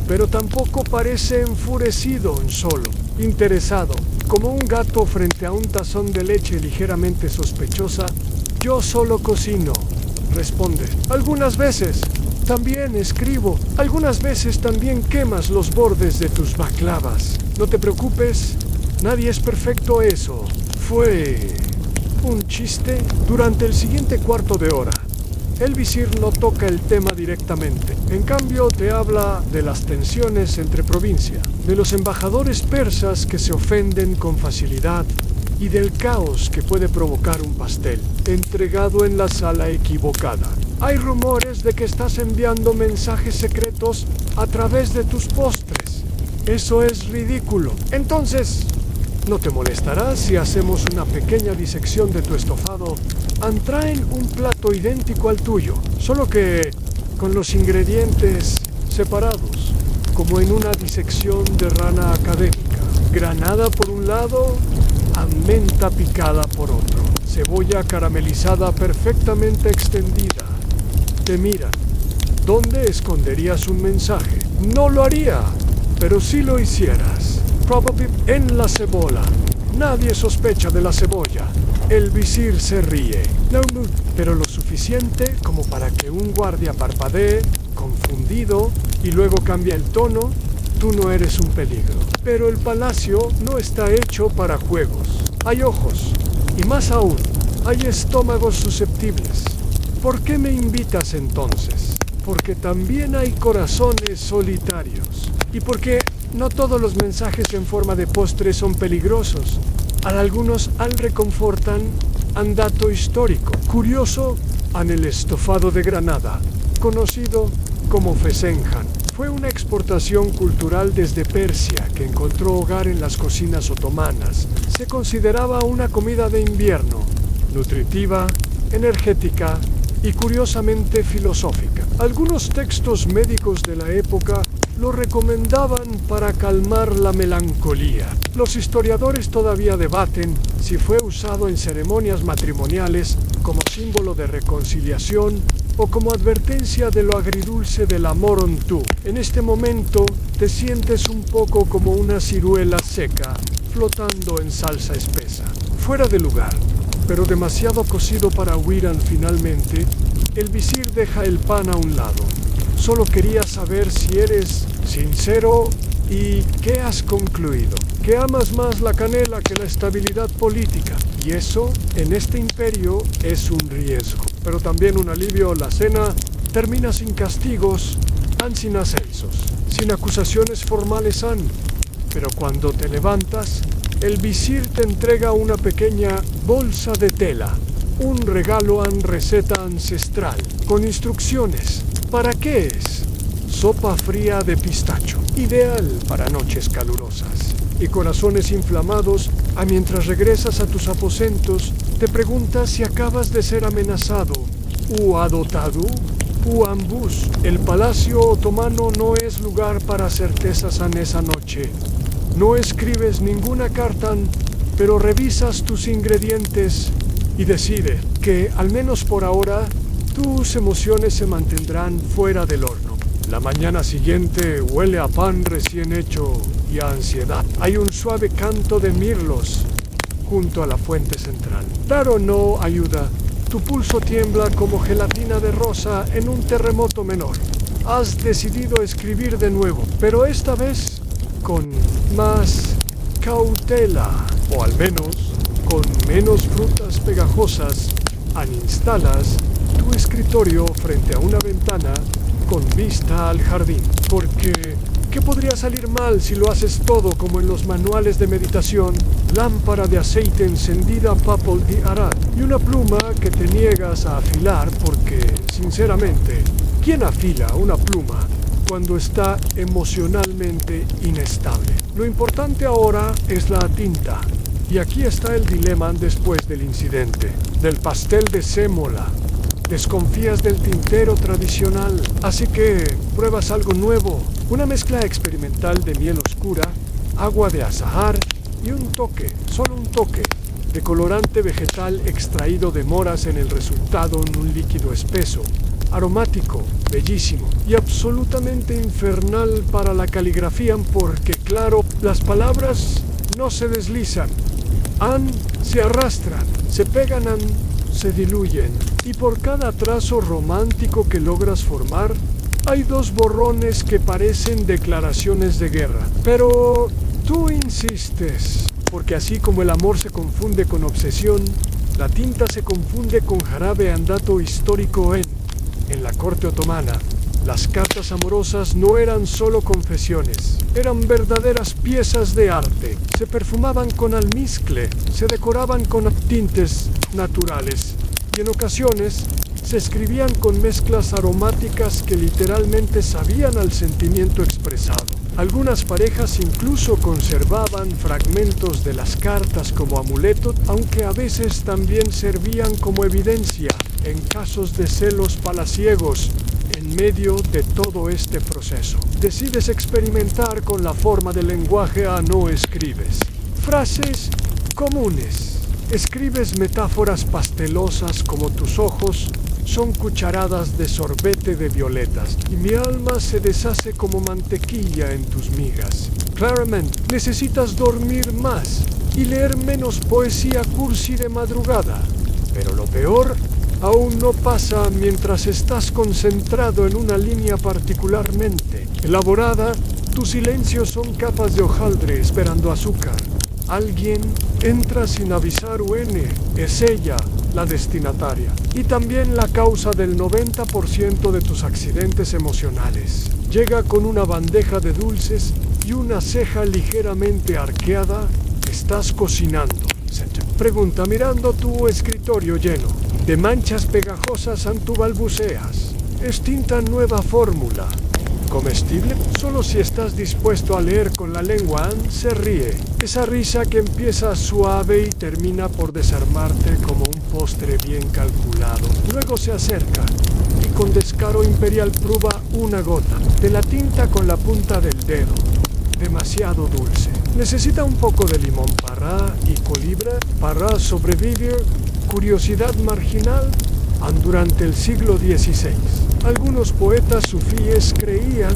pero tampoco parece enfurecido, solo interesado, como un gato frente a un tazón de leche ligeramente sospechosa. Yo solo cocino, responde. Algunas veces también escribo, algunas veces también quemas los bordes de tus baklavas. No te preocupes, nadie es perfecto. Eso fue un chiste. Durante el siguiente cuarto de hora, el visir no toca el tema directamente. En cambio, te habla de las tensiones entre provincias, de los embajadores persas que se ofenden con facilidad y del caos que puede provocar un pastel entregado en la sala equivocada. Hay rumores de que estás enviando mensajes secretos a través de tus postres. Eso es ridículo. Entonces, ¿no te molestará si hacemos una pequeña disección de tu estofado? Traen un plato idéntico al tuyo, solo que con los ingredientes separados, como en una disección de rana académica. Granada por un lado, menta picada por otro, cebolla caramelizada perfectamente extendida. Te miran. ¿Dónde esconderías un mensaje? No lo haría, pero si lo hicieras, probablemente en la cebolla. Nadie sospecha de la cebolla. El visir se ríe, pero lo suficiente como para que un guardia parpadee, confundido, y luego cambia el tono. tú no eres un peligro. Pero el palacio no está hecho para juegos. Hay ojos, y más aún, hay estómagos susceptibles. ¿Por qué me invitas entonces? Porque también hay corazones solitarios. Y porque no todos los mensajes en forma de postre son peligrosos. Algunos al reconfortan un dato histórico. Curioso, en el estofado de Granada, conocido como fesenjan. Fue una exportación cultural desde Persia que encontró hogar en las cocinas otomanas. Se consideraba una comida de invierno, nutritiva, energética y curiosamente filosófica. Algunos textos médicos de la época lo recomendaban para calmar la melancolía. Los historiadores todavía debaten si fue usado en ceremonias matrimoniales como símbolo de reconciliación o como advertencia de lo agridulce del amor ontú. En este momento te sientes un poco como una ciruela seca flotando en salsa espesa. Fuera de lugar, pero demasiado cocido para huir finalmente, el visir deja el pan a un lado. Solo quería saber si eres sincero y ¿qué has concluido? Que amas más la canela que la estabilidad política. Y eso, en este imperio, es un riesgo. Pero también un alivio. La cena termina sin castigos, tan sin ascensos, sin acusaciones formales Pero cuando te levantas, el visir te entrega una pequeña bolsa de tela, un regalo receta ancestral, con instrucciones. ¿Para qué es? Sopa fría de pistacho, ideal para noches calurosas. Y corazones inflamados, mientras regresas a tus aposentos, te preguntas si acabas de ser amenazado, u adotado, u ambos. El palacio otomano no es lugar para certezas en esa noche. No escribes ninguna carta, pero revisas tus ingredientes y decide que, al menos por ahora, tus emociones se mantendrán fuera del horno. La mañana siguiente huele a pan recién hecho y a ansiedad. Hay un suave canto de mirlos junto a la fuente central. Claro, no ayuda. Tu pulso tiembla como gelatina de rosa en un terremoto menor. Has decidido escribir de nuevo, pero esta vez con más cautela, o al menos con menos frutas pegajosas. Instalas tu escritorio frente a una ventana con vista al jardín. Porque, ¿qué podría salir mal si lo haces todo como en los manuales de meditación? Lámpara de aceite encendida papal di Arad y una pluma que te niegas a afilar porque, sinceramente, ¿quién afila una pluma cuando está emocionalmente inestable? Lo importante ahora es la tinta. Y aquí está el dilema después del incidente, del pastel de sémola. Desconfías del tintero tradicional, así que pruebas algo nuevo. Una mezcla experimental de miel oscura, agua de azahar y un toque, solo un toque, de colorante vegetal extraído de moras en el resultado en un líquido espeso, aromático, bellísimo y absolutamente infernal para la caligrafía porque, claro, las palabras no se deslizan. Se arrastran, se pegan, se diluyen. Y por cada trazo romántico que logras formar, hay dos borrones que parecen declaraciones de guerra. Pero tú insistes, porque así como el amor se confunde con obsesión, la tinta se confunde con jarabe andato histórico en la corte otomana. Las cartas amorosas no eran solo confesiones, eran verdaderas piezas de arte. Se perfumaban con almizcle, se decoraban con tintes naturales y en ocasiones se escribían con mezclas aromáticas que literalmente sabían al sentimiento expresado. Algunas parejas incluso conservaban fragmentos de las cartas como amuleto, aunque a veces también servían como evidencia en casos de celos palaciegos. En medio de todo este proceso, decides experimentar con la forma del lenguaje no escribes frases comunes. Escribes metáforas pastelosas como tus ojos son cucharadas de sorbete de violetas y mi alma se deshace como mantequilla en tus migas. Claramente, necesitas dormir más y leer menos poesía cursi de madrugada. Pero lo peor aún no pasa mientras estás concentrado en una línea particularmente elaborada Tus silencios son capas de hojaldre esperando azúcar. Alguien entra sin avisar es ella la destinataria. Y también la causa del 90% de tus accidentes emocionales. Llega con una bandeja de dulces y una ceja ligeramente arqueada. Estás cocinando. Pregunta mirando tu escritorio lleno de manchas pegajosas. Tu balbuceas. Es tinta nueva fórmula. ¿Comestible? Solo si estás dispuesto a leer con la lengua. Se ríe. Esa risa que empieza suave y termina por desarmarte como un postre bien calculado. Luego se acerca y con descaro imperial prueba una gota de la tinta con la punta del dedo. Demasiado dulce. Necesita un poco de limón para y colibra para sobrevivir. Curiosidad marginal. Durante el siglo XVI, algunos poetas sufíes creían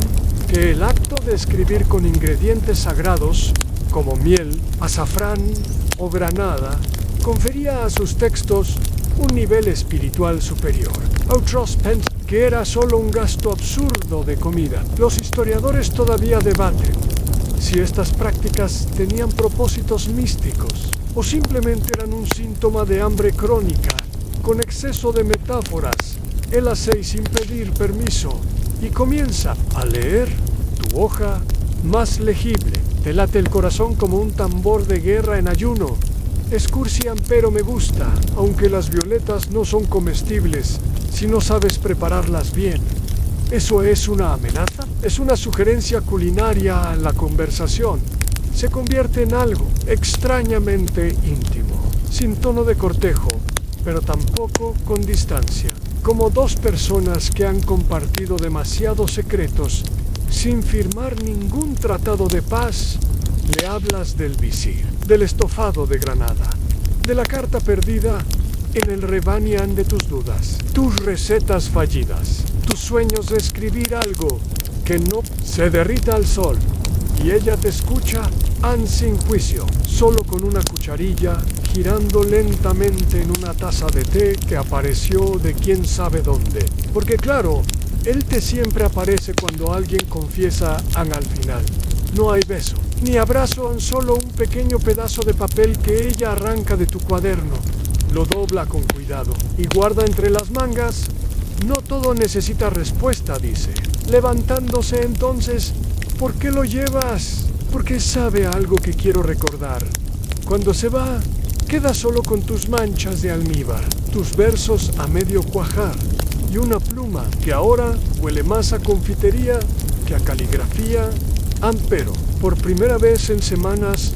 que el acto de escribir con ingredientes sagrados, como miel, azafrán o granada, confería a sus textos un nivel espiritual superior. Otros pensaban que era solo un gasto absurdo de comida. Los historiadores todavía debaten si estas prácticas tenían propósitos místicos o simplemente eran un síntoma de hambre crónica. Con exceso de metáforas, él hace sin pedir permiso y comienza a leer tu hoja más legible. Te late el corazón como un tambor de guerra en ayuno. Excursian pero me gusta, aunque las violetas no son comestibles si no sabes prepararlas bien. ¿Eso es una amenaza? Es una sugerencia culinaria en la conversación. Se convierte en algo extrañamente íntimo, sin tono de cortejo, pero tampoco con distancia, como dos personas que han compartido demasiados secretos sin firmar ningún tratado de paz. Le hablas del visir, del estofado de Granada, de la carta perdida en el rebanian de tus dudas, tus recetas fallidas, tus sueños de escribir algo que no se derrita al sol, y ella te escucha sin juicio, solo con una cucharilla, girando lentamente en una taza de té que apareció de quién sabe dónde. Porque claro, el té siempre aparece cuando alguien confiesa al final. No hay beso, ni abrazo, solo un pequeño pedazo de papel que ella arranca de tu cuaderno. Lo dobla con cuidado y guarda entre las mangas. No todo necesita respuesta, dice. Levantándose entonces, ¿por qué lo llevas? Porque sabe algo que quiero recordar. Cuando se va, queda solo con tus manchas de almíbar, tus versos a medio cuajar y una pluma que ahora huele más a confitería que a caligrafía. Pero, por primera vez en semanas,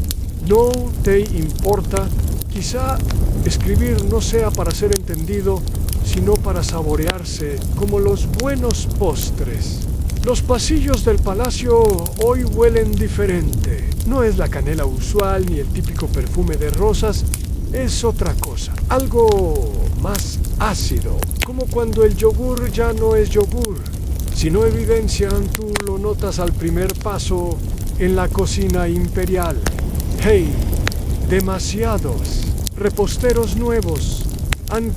no te importa. Quizá escribir no sea para ser entendido, sino para saborearse como los buenos postres. Los pasillos del palacio hoy huelen diferente. No es la canela usual ni el típico perfume de rosas, es otra cosa. Algo más ácido, como cuando el yogur ya no es yogur. Si no evidencian, tú lo notas al primer paso en la cocina imperial. Hey, demasiados reposteros nuevos,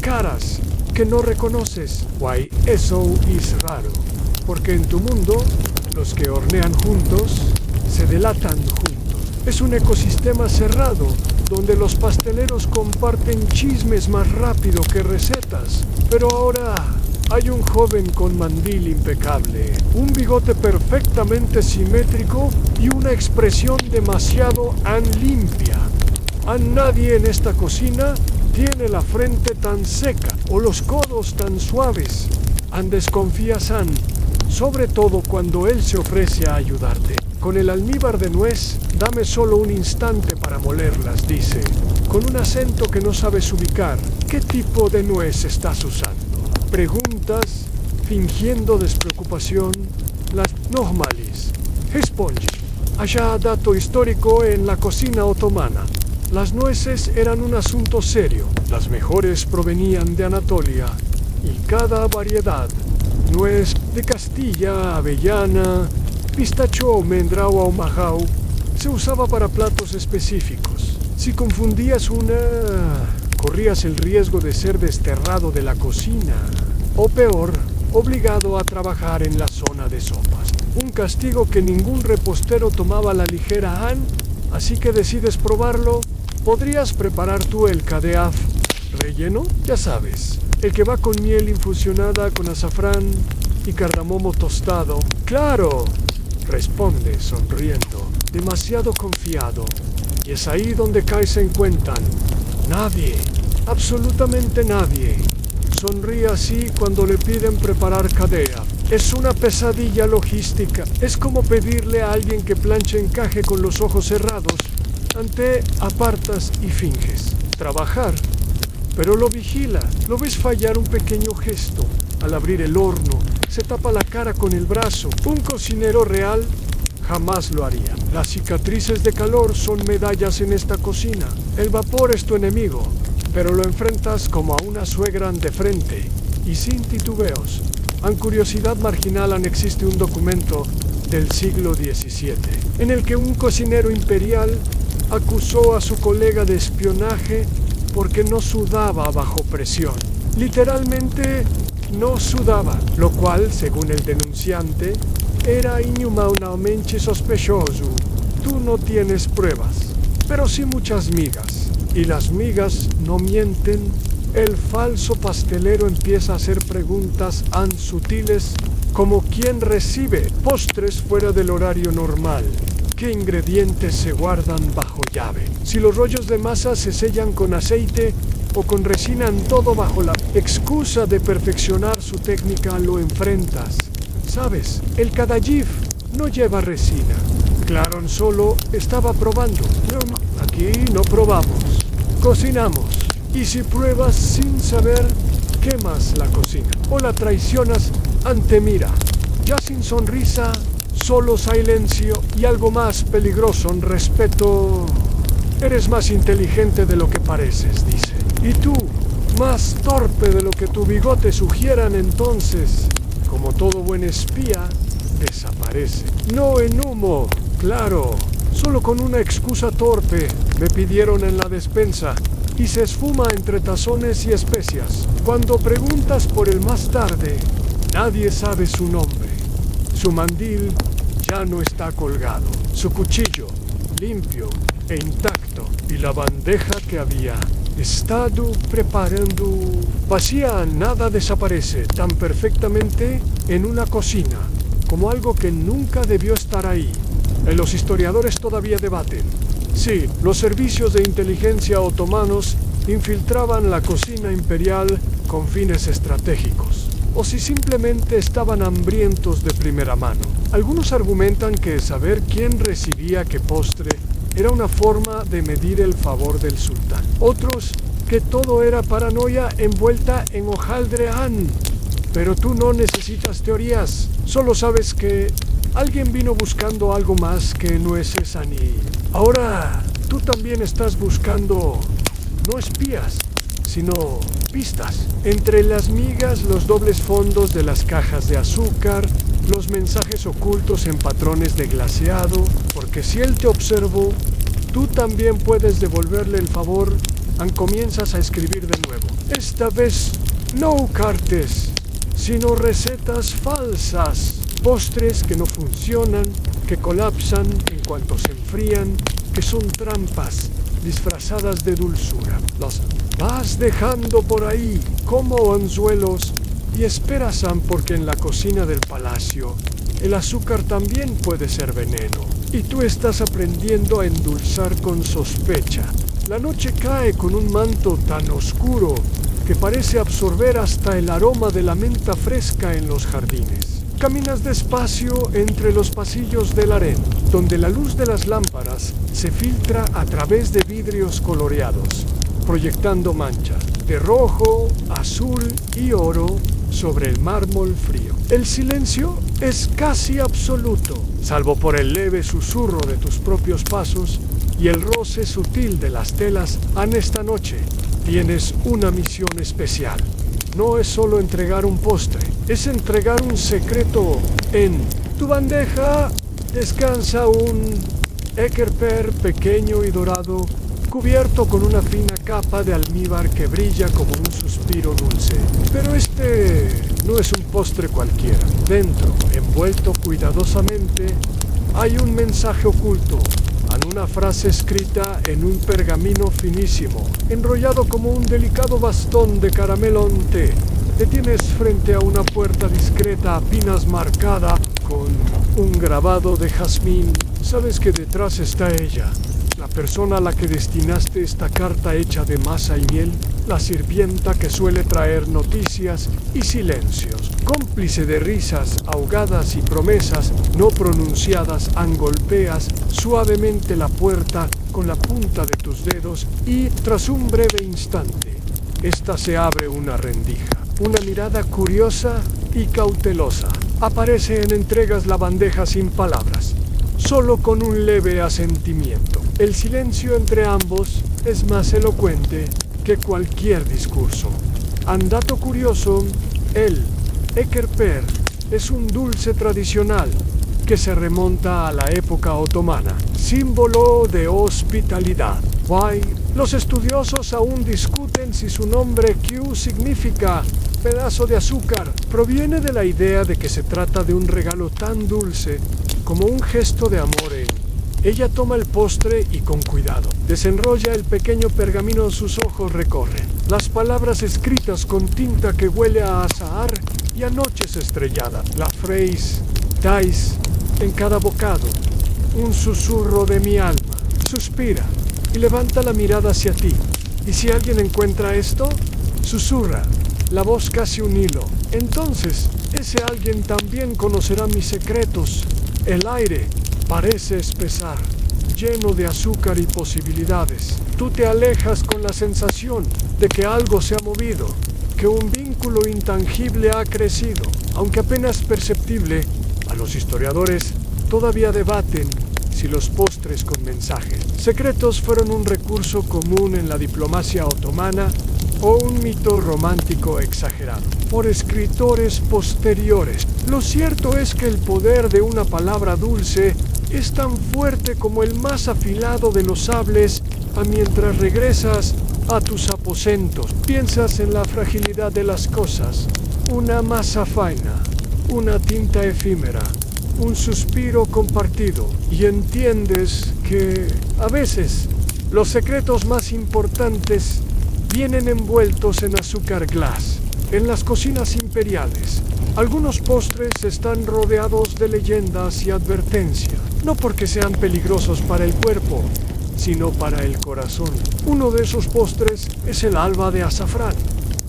caras que no reconoces. Guay, eso es raro. Porque en tu mundo, los que hornean juntos, se delatan juntos. Es un ecosistema cerrado, donde los pasteleros comparten chismes más rápido que recetas. Pero ahora hay un joven con mandil impecable, un bigote perfectamente simétrico y una expresión demasiado limpia. A nadie en esta cocina tiene la frente tan seca o los codos tan suaves. Desconfías sobre todo cuando él se ofrece a ayudarte. Con el almíbar de nuez, dame solo un instante para molerlas, dice, con un acento que no sabes ubicar. ¿Qué tipo de nuez estás usando? Preguntas, fingiendo despreocupación. Las normales. Responde. Allá dato histórico en la cocina otomana. Las nueces eran un asunto serio. Las mejores provenían de Anatolia y cada variedad, nuez de Castilla, avellana, pistacho, mendrao o majao, se usaba para platos específicos. Si confundías corrías el riesgo de ser desterrado de la cocina, o peor, obligado a trabajar en la zona de sopas. un castigo que ningún repostero tomaba a la ligera, Han, así que decides probarlo. ¿Podrías preparar tú el kadeaf relleno? Ya sabes, el que va con miel infusionada con azafrán y cardamomo tostado. ¡Claro!, responde sonriendo, demasiado confiado. Y es ahí donde caes en cuenta. Nadie, absolutamente nadie, sonríe así cuando le piden preparar kadeaf. Es una pesadilla logística. Es como pedirle a alguien que planche encaje con los ojos cerrados. Ante apartas y finges trabajar, pero lo vigila. Lo ves fallar un pequeño gesto. Al abrir el horno, se tapa la cara con el brazo. Un cocinero real jamás lo haría. Las cicatrices de calor son medallas en esta cocina. El vapor es tu enemigo, pero lo enfrentas como a una suegra de frente y sin titubeos. En Curiosidad Marginal existe un documento del siglo XVII en el que un cocinero imperial acusó a su colega de espionaje porque no sudaba bajo presión. Literalmente no sudaba, lo cual, según el denunciante, era inhumanamente sospechoso. Tú no tienes pruebas, pero sí muchas migas. Y las migas no mienten. El falso pastelero empieza a hacer preguntas tan sutiles como quién recibe postres fuera del horario normal, qué ingredientes se guardan bajo llave, si los rollos de masa se sellan con aceite o con resina, en todo bajo la excusa de perfeccionar su técnica lo enfrentas. ¿Sabes? El kadayif no lleva resina. Claron solo estaba probando. No, aquí no probamos, cocinamos. Y si pruebas sin saber, quemas la cocina o la traicionas ante mira. Ya sin sonrisa, solo silencio y algo más peligroso en respeto. Eres más inteligente de lo que pareces, dice. Y tú, más torpe de lo que tu bigote sugieran. Entonces, como todo buen espía, desaparece. No en humo, claro, solo con una excusa torpe. Me pidieron en la despensa. Y se esfuma entre tazones y especias. Cuando preguntas por él más tarde, nadie sabe su nombre. Su mandil ya no está colgado. Su cuchillo, limpio e intacto. Y la bandeja que había estado preparando vacía. Nada desaparece tan perfectamente en una cocina como algo que nunca debió estar ahí. Los historiadores todavía debaten. Sí, los servicios de inteligencia otomanos infiltraban la cocina imperial con fines estratégicos, o si simplemente estaban hambrientos de primera mano. Algunos argumentan que saber quién recibía qué postre era una forma de medir el favor del sultán. Otros, que todo era paranoia envuelta en hojaldre. Pero tú no necesitas teorías, solo sabes que alguien vino buscando algo más que nueces ni. Ahora, tú también estás buscando, no espías, sino pistas. Entre las migas, los dobles fondos de las cajas de azúcar, los mensajes ocultos en patrones de glaseado, porque si él te observó, tú también puedes devolverle el favor y comienzas a escribir de nuevo. Esta vez, no cartes, sino recetas falsas. Postres que no funcionan, que colapsan en cuanto se enfrían, que son trampas disfrazadas de dulzura. Los vas dejando por ahí como anzuelos y esperas porque en la cocina del palacio el azúcar también puede ser veneno. Y tú estás aprendiendo a endulzar con sospecha. La noche cae con un manto tan oscuro que parece absorber hasta el aroma de la menta fresca en los jardines. Caminas despacio entre los pasillos del harén, donde la luz de las lámparas se filtra a través de vidrios coloreados, proyectando manchas de rojo, azul y oro sobre el mármol frío. El silencio es casi absoluto, salvo por el leve susurro de tus propios pasos y el roce sutil de las telas. Esta noche tienes una misión especial. No es solo entregar un postre, es entregar un secreto. En tu bandeja descansa un Eckerper pequeño y dorado cubierto con una fina capa de almíbar que brilla como un suspiro dulce. Pero este no es un postre cualquiera. Dentro, envuelto cuidadosamente, hay un mensaje oculto, una frase escrita en un pergamino finísimo, enrollado como un delicado bastón de caramelo en té. Te tienes frente a una puerta discreta apenas marcada con un grabado de jazmín. Sabes que detrás está ella, la persona a la que destinaste esta carta hecha de masa y miel, la sirvienta que suele traer noticias y silencios. Cómplice de risas ahogadas y promesas no pronunciadas, golpeas suavemente la puerta con la punta de tus dedos y, tras un breve instante, esta se abre una rendija. Una mirada curiosa y cautelosa. Aparece en entregas la bandeja sin palabras, solo con un leve asentimiento. El silencio entre ambos es más elocuente que cualquier discurso. Dato curioso, el Ekerper es un dulce tradicional que se remonta a la época otomana, símbolo de hospitalidad. Why? Los estudiosos aún discuten si su nombre Q significa pedazo de azúcar. Proviene de la idea de que se trata de un regalo tan dulce como un gesto de amor en. Ella toma el postre y con cuidado desenrolla el pequeño pergamino. Sus ojos recorren las palabras escritas con tinta que huele a azahar y a noches estrelladas. La phrase Dice en cada bocado, un susurro de mi alma. Suspira y levanta la mirada hacia ti. ¿Y si alguien encuentra esto? Susurra, la voz casi un hilo. Entonces, ese alguien también conocerá mis secretos. El aire parece espesar, lleno de azúcar y posibilidades. Tú te alejas con la sensación de que algo se ha movido, que un vínculo intangible ha crecido, aunque apenas perceptible. A los historiadores todavía debaten si los postres con mensajes secretos fueron un recurso común en la diplomacia otomana o un mito romántico exagerado por escritores posteriores. Lo cierto es que el poder de una palabra dulce es tan fuerte como el más afilado de los sables. Mientras regresas a tus aposentos, piensas en la fragilidad de las cosas, una masa fina, una tinta efímera, un suspiro compartido, y entiendes que, a veces, los secretos más importantes vienen envueltos en azúcar glass. En las cocinas imperiales, algunos postres están rodeados de leyendas y advertencias, no porque sean peligrosos para el cuerpo, sino para el corazón. Uno de esos postres es el alba de azafrán,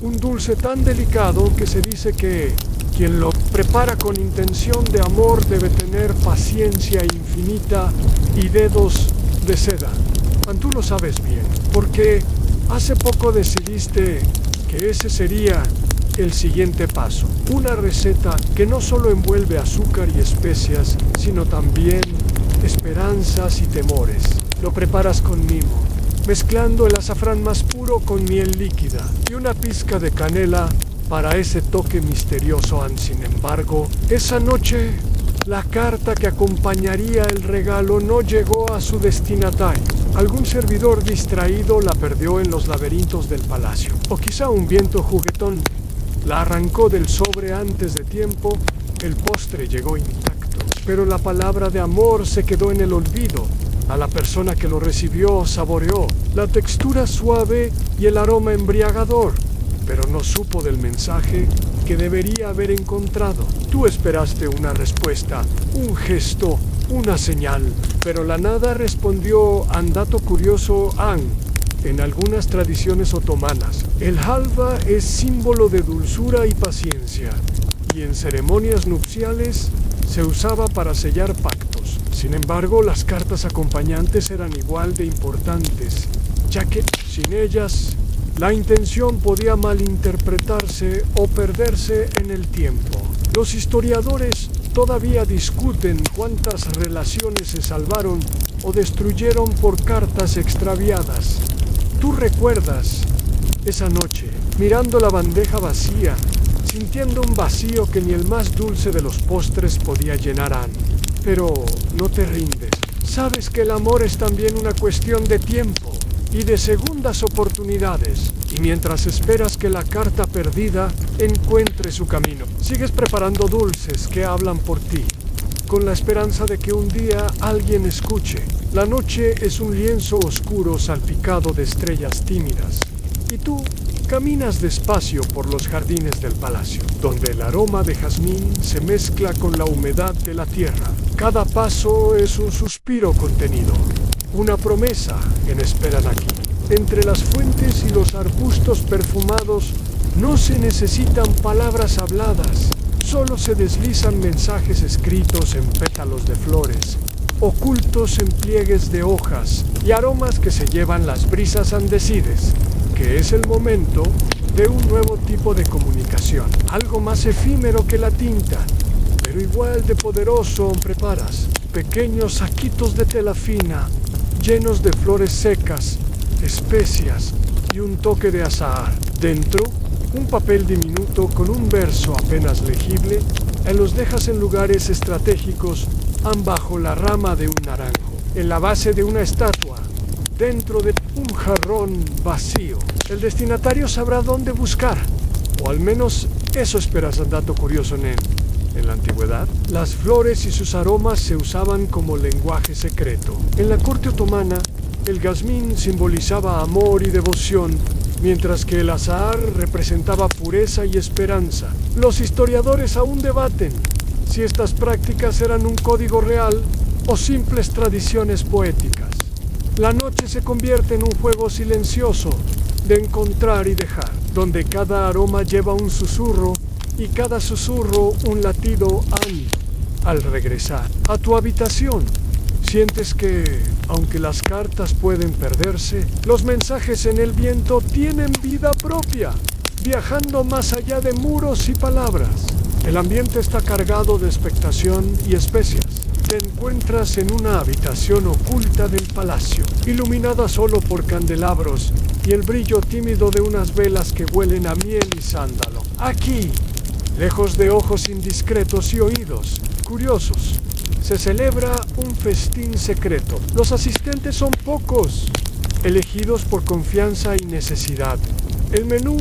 un dulce tan delicado que se dice que quien lo prepara con intención de amor debe tener paciencia infinita y dedos de seda. Tú lo sabes bien, porque hace poco decidiste que ese sería el siguiente paso. Una receta que no solo envuelve azúcar y especias, sino también esperanzas y temores. Lo preparas con mimo, mezclando el azafrán más puro con miel líquida y una pizca de canela para ese toque misterioso. Sin embargo, esa noche, la carta que acompañaría el regalo no llegó a su destinatario. Algún servidor distraído la perdió en los laberintos del palacio. O quizá un viento juguetón la arrancó del sobre antes de tiempo. El postre llegó intacto, pero la palabra de amor se quedó en el olvido. A la persona que lo recibió saboreó la textura suave y el aroma embriagador, pero no supo del mensaje que debería haber encontrado. Tú esperaste una respuesta, un gesto, una señal, pero la nada respondió. Dato curioso, en algunas tradiciones otomanas, el halva es símbolo de dulzura y paciencia, y en ceremonias nupciales se usaba para sellar pactos. Sin embargo, las cartas acompañantes eran igual de importantes, ya que sin ellas la intención podía malinterpretarse o perderse en el tiempo. Los historiadores todavía discuten cuántas relaciones se salvaron o destruyeron por cartas extraviadas. ¿Tú recuerdas esa noche, mirando la bandeja vacía, sintiendo un vacío que ni el más dulce de los postres podía llenar? Pero no te rindes. Sabes que el amor es también una cuestión de tiempo. y de segundas oportunidades. Y mientras esperas que la carta perdida encuentre su camino, sigues preparando dulces que hablan por ti, con la esperanza de que un día alguien escuche. La noche es un lienzo oscuro salpicado de estrellas tímidas, y tú caminas despacio por los jardines del palacio, donde el aroma de jazmín se mezcla con la humedad de la tierra. Cada paso es un suspiro contenido, una promesa en esperan aquí. Entre las fuentes y los arbustos perfumados no se necesitan palabras habladas, solo se deslizan mensajes escritos en pétalos de flores, ocultos en pliegues de hojas y aromas que se llevan las brisas andesides, que es el momento de un nuevo tipo de comunicación, algo más efímero que la tinta, pero igual de poderoso. Preparas pequeños saquitos de tela fina, llenos de flores secas, especias y un toque de azahar. Dentro, un papel diminuto con un verso apenas legible, y los dejas en lugares estratégicos, bajo la rama de un naranjo, en la base de una estatua, dentro de un jarrón vacío. El destinatario sabrá dónde buscar, o al menos eso esperas. Un dato curioso, en la antigüedad, las flores y sus aromas se usaban como lenguaje secreto. En la corte otomana, el jazmín simbolizaba amor y devoción, mientras que el azahar representaba pureza y esperanza. Los historiadores aún debaten si estas prácticas eran un código real o simples tradiciones poéticas. La noche se convierte en un juego silencioso de encontrar y dejar, donde cada aroma lleva un susurro y cada susurro un latido. Al regresar a tu habitación, sientes que, aunque las cartas pueden perderse, los mensajes en el viento tienen vida propia, viajando más allá de muros y palabras. El ambiente está cargado de expectación y especias. Te encuentras en una habitación oculta del palacio, iluminada solo por candelabros y el brillo tímido de unas velas que huelen a miel y sándalo. Aquí, lejos de ojos indiscretos y oídos curiosos, se celebra un festín secreto. Los asistentes son pocos, elegidos por confianza y necesidad. El menú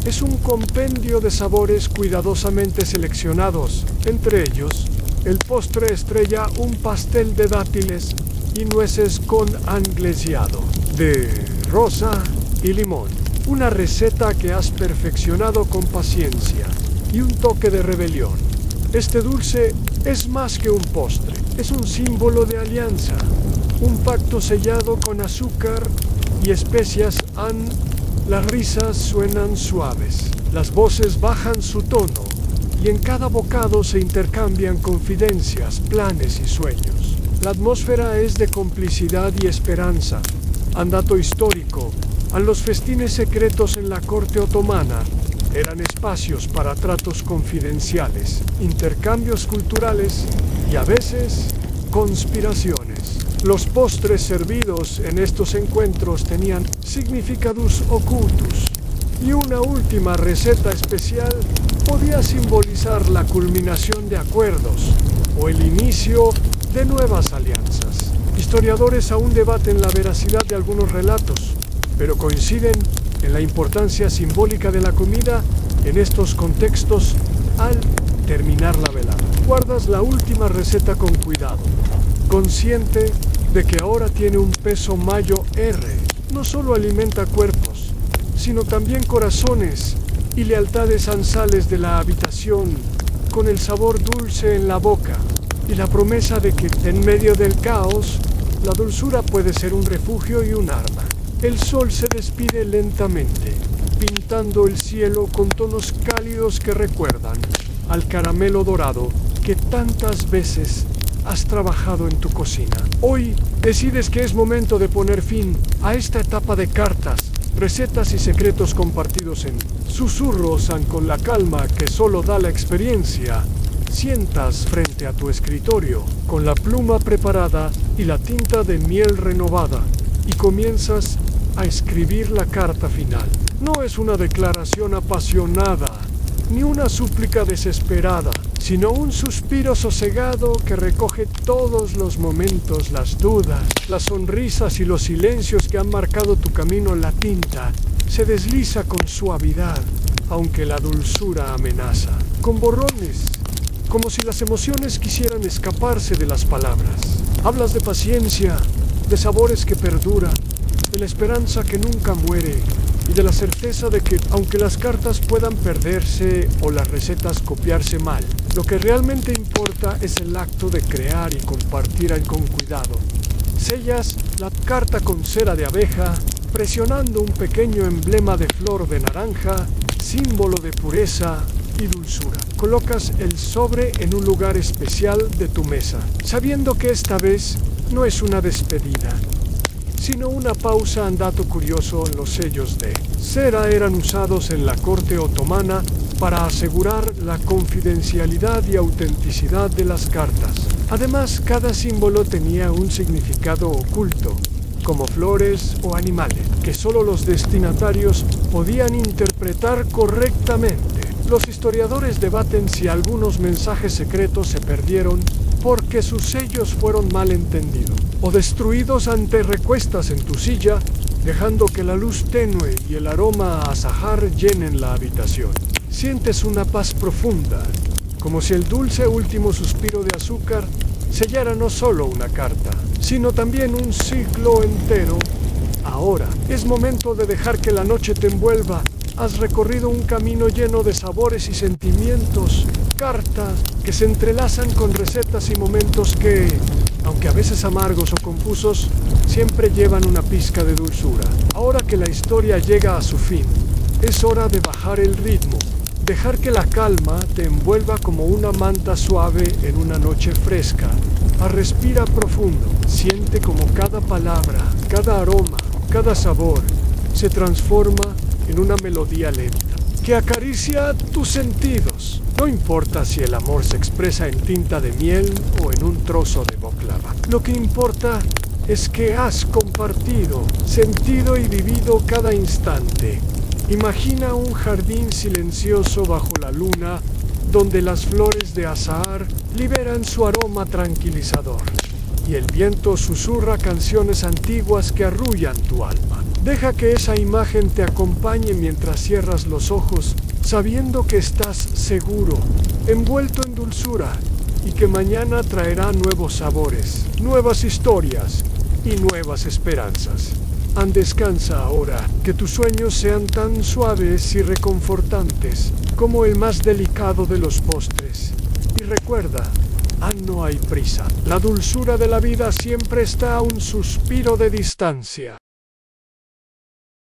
es un compendio de sabores cuidadosamente seleccionados, entre ellos el postre estrella, un pastel de dátiles y nueces con anglesiado de rosa y limón. Una receta que has perfeccionado con paciencia y un toque de rebelión. Este dulce es más que un postre, es un símbolo de alianza, un pacto sellado con azúcar y especias. Las risas suenan suaves, las voces bajan su tono, y en cada bocado se intercambian confidencias, planes y sueños. La atmósfera es de complicidad y esperanza. Dato histórico, los festines secretos en la corte otomana eran espacios para tratos confidenciales, intercambios culturales y a veces conspiraciones. Los postres servidos en estos encuentros tenían significados ocultos, y una última receta especial podía simbolizar la culminación de acuerdos o el inicio de nuevas alianzas. Historiadores aún debaten la veracidad de algunos relatos, pero coinciden en la importancia simbólica de la comida en estos contextos. Al terminar la velada, guardas la última receta con cuidado, consciente de que ahora tiene un peso mayo R. No solo alimenta cuerpos, sino también corazones y lealtades ansales de la habitación, con el sabor dulce en la boca y la promesa de que en medio del caos, la dulzura puede ser un refugio y un arma. El sol se despide lentamente, pintando el cielo con tonos cálidos que recuerdan al caramelo dorado que tantas veces has trabajado en tu cocina. Hoy decides que es momento de poner fin a esta etapa de cartas, recetas y secretos compartidos en susurros. Con la calma que solo da la experiencia, sientas frente a tu escritorio con la pluma preparada y la tinta de miel renovada y comienzas a escribir la carta final. No es una declaración apasionada ni una súplica desesperada, sino un suspiro sosegado que recoge todos los momentos, las dudas, las sonrisas y los silencios que han marcado tu camino en la tinta. Se desliza con suavidad, aunque la dulzura amenaza, con borrones, como si las emociones quisieran escaparse de las palabras. Hablas de paciencia, de sabores que perduran, de la esperanza que nunca muere y de la certeza de que, aunque las cartas puedan perderse o las recetas copiarse mal, lo que realmente importa es el acto de crear y compartir con cuidado. Sellas la carta con cera de abeja, presionando un pequeño emblema de flor de naranja, símbolo de pureza y dulzura. Colocas el sobre en un lugar especial de tu mesa, sabiendo que esta vez no es una despedida, sino una pausa. Dato curioso: los sellos de cera eran usados en la corte otomana para asegurar la confidencialidad y autenticidad de las cartas. Además, cada símbolo tenía un significado oculto, como flores o animales, que solo los destinatarios podían interpretar correctamente. Los historiadores debaten si algunos mensajes secretos se perdieron porque sus sellos fueron mal entendidos o destruidos ante recuestas en tu silla, dejando que la luz tenue y el aroma a azahar llenen la habitación. Sientes una paz profunda, como si el dulce último suspiro de azúcar sellara no solo una carta, sino también un ciclo entero. Ahora es momento de dejar que la noche te envuelva. Has recorrido un camino lleno de sabores y sentimientos, cartas que se entrelazan con recetas y momentos que, aunque a veces amargos o confusos, siempre llevan una pizca de dulzura. Ahora que la historia llega a su fin, es hora de bajar el ritmo, dejar que la calma te envuelva como una manta suave en una noche fresca. Respira profundo, siente como cada palabra, cada aroma, cada sabor se transforma en una melodía lenta que acaricia tus sentidos. No importa si el amor se expresa en tinta de miel o en un trozo de baklava. Lo que importa es que has compartido, sentido y vivido cada instante. Imagina un jardín silencioso bajo la luna, donde las flores de azahar liberan su aroma tranquilizador y el viento susurra canciones antiguas que arrullan tu alma. Deja que esa imagen te acompañe mientras cierras los ojos, sabiendo que estás seguro, envuelto en dulzura, y que mañana traerá nuevos sabores, nuevas historias y nuevas esperanzas. Descansa ahora, que tus sueños sean tan suaves y reconfortantes como el más delicado de los postres. Y recuerda, no hay prisa. La dulzura de la vida siempre está a un suspiro de distancia.